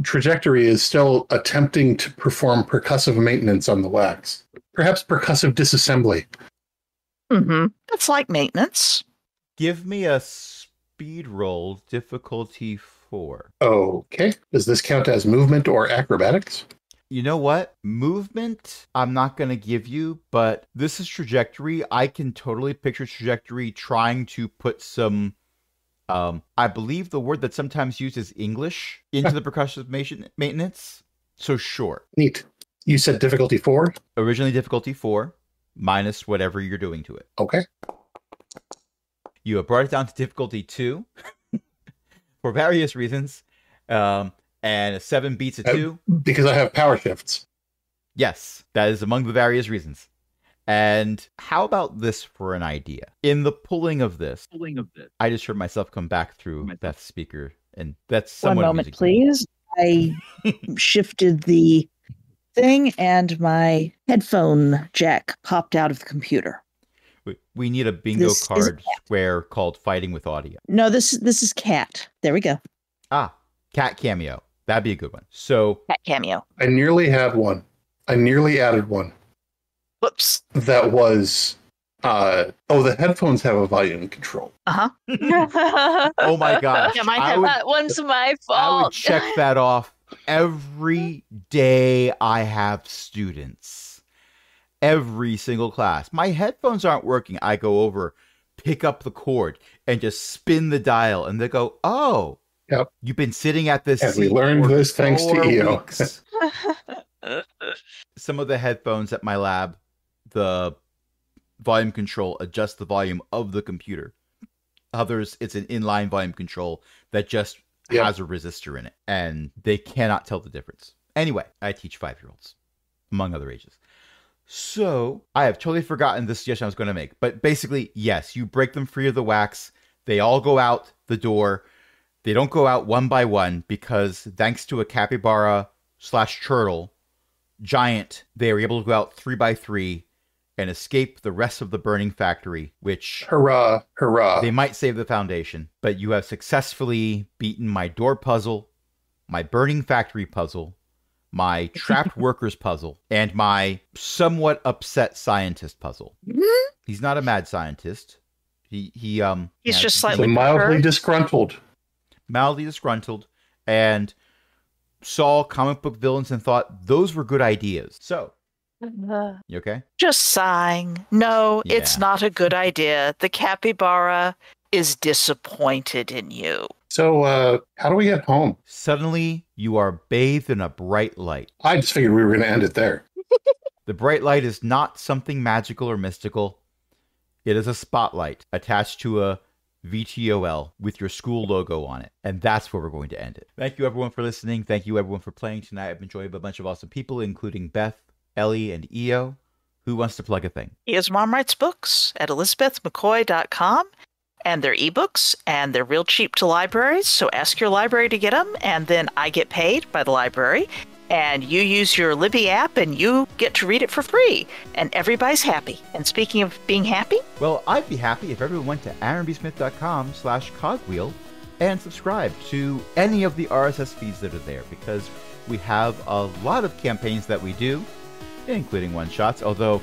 [SPEAKER 4] Trajectory is still attempting to perform percussive maintenance on the wax. Perhaps percussive disassembly.
[SPEAKER 2] Mm-hmm. That's like maintenance.
[SPEAKER 1] Give me a speed roll, difficulty 4.
[SPEAKER 4] Okay. Does this count as movement or acrobatics?
[SPEAKER 1] You know what? Movement, I'm not going to give you, but this is Trajectory. I can totally picture Trajectory trying to put some, I believe the word that's sometimes used is English, into the percussive maintenance. So sure.
[SPEAKER 4] Neat. You said difficulty 4?
[SPEAKER 1] Originally difficulty 4, minus whatever you're doing to it.
[SPEAKER 4] Okay.
[SPEAKER 1] You have brought it down to difficulty 2 for various reasons. And a 7 beats a 2.
[SPEAKER 4] Because I have power shifts.
[SPEAKER 1] Yes, that is among the various reasons. And how about this for an idea? In the pulling of this, I just heard myself come back through Beth's speaker, and that's
[SPEAKER 5] One
[SPEAKER 1] somewhat
[SPEAKER 5] moment,
[SPEAKER 1] amusing to me.
[SPEAKER 5] please. I shifted the thing, and my headphone jack popped out of the computer.
[SPEAKER 1] We need a bingo
[SPEAKER 5] This is
[SPEAKER 1] card square called Fighting with Audio.
[SPEAKER 5] No, this is cat. There we go.
[SPEAKER 1] Ah, cat cameo. That'd be a good one. So
[SPEAKER 2] Cat cameo.
[SPEAKER 4] I nearly had one. I nearly added one.
[SPEAKER 2] Whoops.
[SPEAKER 4] That was... the headphones have a volume control.
[SPEAKER 2] Uh-huh.
[SPEAKER 1] oh my gosh.
[SPEAKER 2] Yeah, mine
[SPEAKER 1] I
[SPEAKER 2] have
[SPEAKER 1] would,
[SPEAKER 3] That one's my
[SPEAKER 1] I would
[SPEAKER 3] fault.
[SPEAKER 1] check that off every day I have students. Every single class. My headphones aren't working. I go over, pick up the cord, and just spin the dial, and they go, "Oh,
[SPEAKER 4] Yep.
[SPEAKER 1] You've been sitting at this
[SPEAKER 4] And we
[SPEAKER 1] seat
[SPEAKER 4] learned
[SPEAKER 1] for
[SPEAKER 4] this thanks to
[SPEAKER 1] 4
[SPEAKER 4] EO."
[SPEAKER 1] weeks." Some of the headphones at my lab, the volume control adjusts the volume of the computer. Others, it's an inline volume control that just
[SPEAKER 4] Yep.
[SPEAKER 1] has a resistor in it, and they cannot tell the difference. Anyway, I teach 5-year-olds, among other ages. So, I have totally forgotten the suggestion I was going to make. But basically, yes, you break them free of the wax. They all go out the door. They don't go out one by one because thanks to a capybara/turtle giant, they are able to go out 3 by 3 and escape the rest of the burning factory, which
[SPEAKER 4] Hurrah, hurrah.
[SPEAKER 1] they might save the foundation. But you have successfully beaten my door puzzle, my burning factory puzzle, my trapped workers puzzle, and my somewhat upset scientist puzzle. He's not a mad scientist. He's
[SPEAKER 2] just
[SPEAKER 4] So
[SPEAKER 2] slightly
[SPEAKER 4] mildly
[SPEAKER 2] perturbed.
[SPEAKER 4] disgruntled.
[SPEAKER 1] mildly disgruntled, and saw comic book villains and thought those were good ideas. So, you okay?
[SPEAKER 2] Just sighing. No, it's
[SPEAKER 1] Yeah.
[SPEAKER 2] not a good idea. The capybara is disappointed in you.
[SPEAKER 4] So, how do we get home?
[SPEAKER 1] Suddenly, you are bathed in a bright light.
[SPEAKER 4] I just figured we were going to end it there.
[SPEAKER 1] The bright light is not something magical or mystical. It is a spotlight attached to a VTOL with your school logo on it. And that's where we're going to end it. Thank you, everyone, for listening. Thank you, everyone, for playing tonight. I've enjoyed a bunch of awesome people, including Beth, Ellie, and EO. Who wants to plug a thing?
[SPEAKER 2] Ia's mom writes books at elizabethmccoy.com, and they're ebooks, and they're real cheap to libraries, so ask your library to get them, and then I get paid by the library. and you use your Libby app and you get to read it for free, and everybody's happy. And speaking of being happy,
[SPEAKER 1] Well, I'd be happy if everyone went to aaronbsmith.com/cogwheel and subscribe to any of the RSS feeds that are there, because we have a lot of campaigns that we do, including one-shots. Although,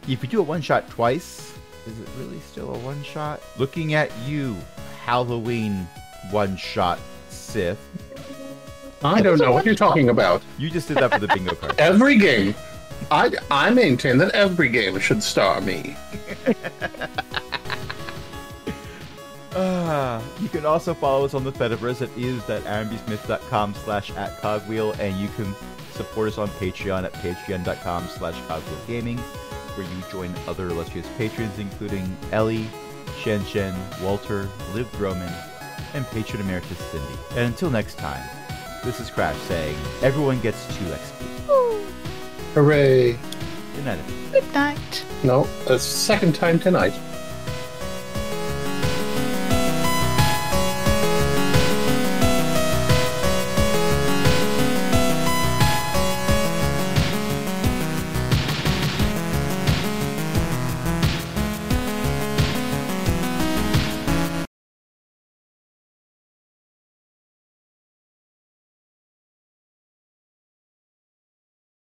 [SPEAKER 1] if you do a one-shot twice, is it really still a one-shot? Looking at you, Halloween one-shot Sith.
[SPEAKER 4] I don't know what you're talking about.
[SPEAKER 1] You just did that for the bingo card.
[SPEAKER 4] Every game. I maintain that every game should star me.
[SPEAKER 1] You can also follow us on the Fediverse. It is at aaronbsmith.com/@cogwheel, and you can support us on Patreon at patreon.com/cogwheelgaming, where you join other illustrious patrons, including Ellie, Shen Shen, Walter, Liv Droman, and patron emeritus Cindy. And until next time, this is Crash saying, everyone gets 2 XP.
[SPEAKER 4] Hooray.
[SPEAKER 1] Good night.
[SPEAKER 2] good night.
[SPEAKER 4] No, that's the second time tonight.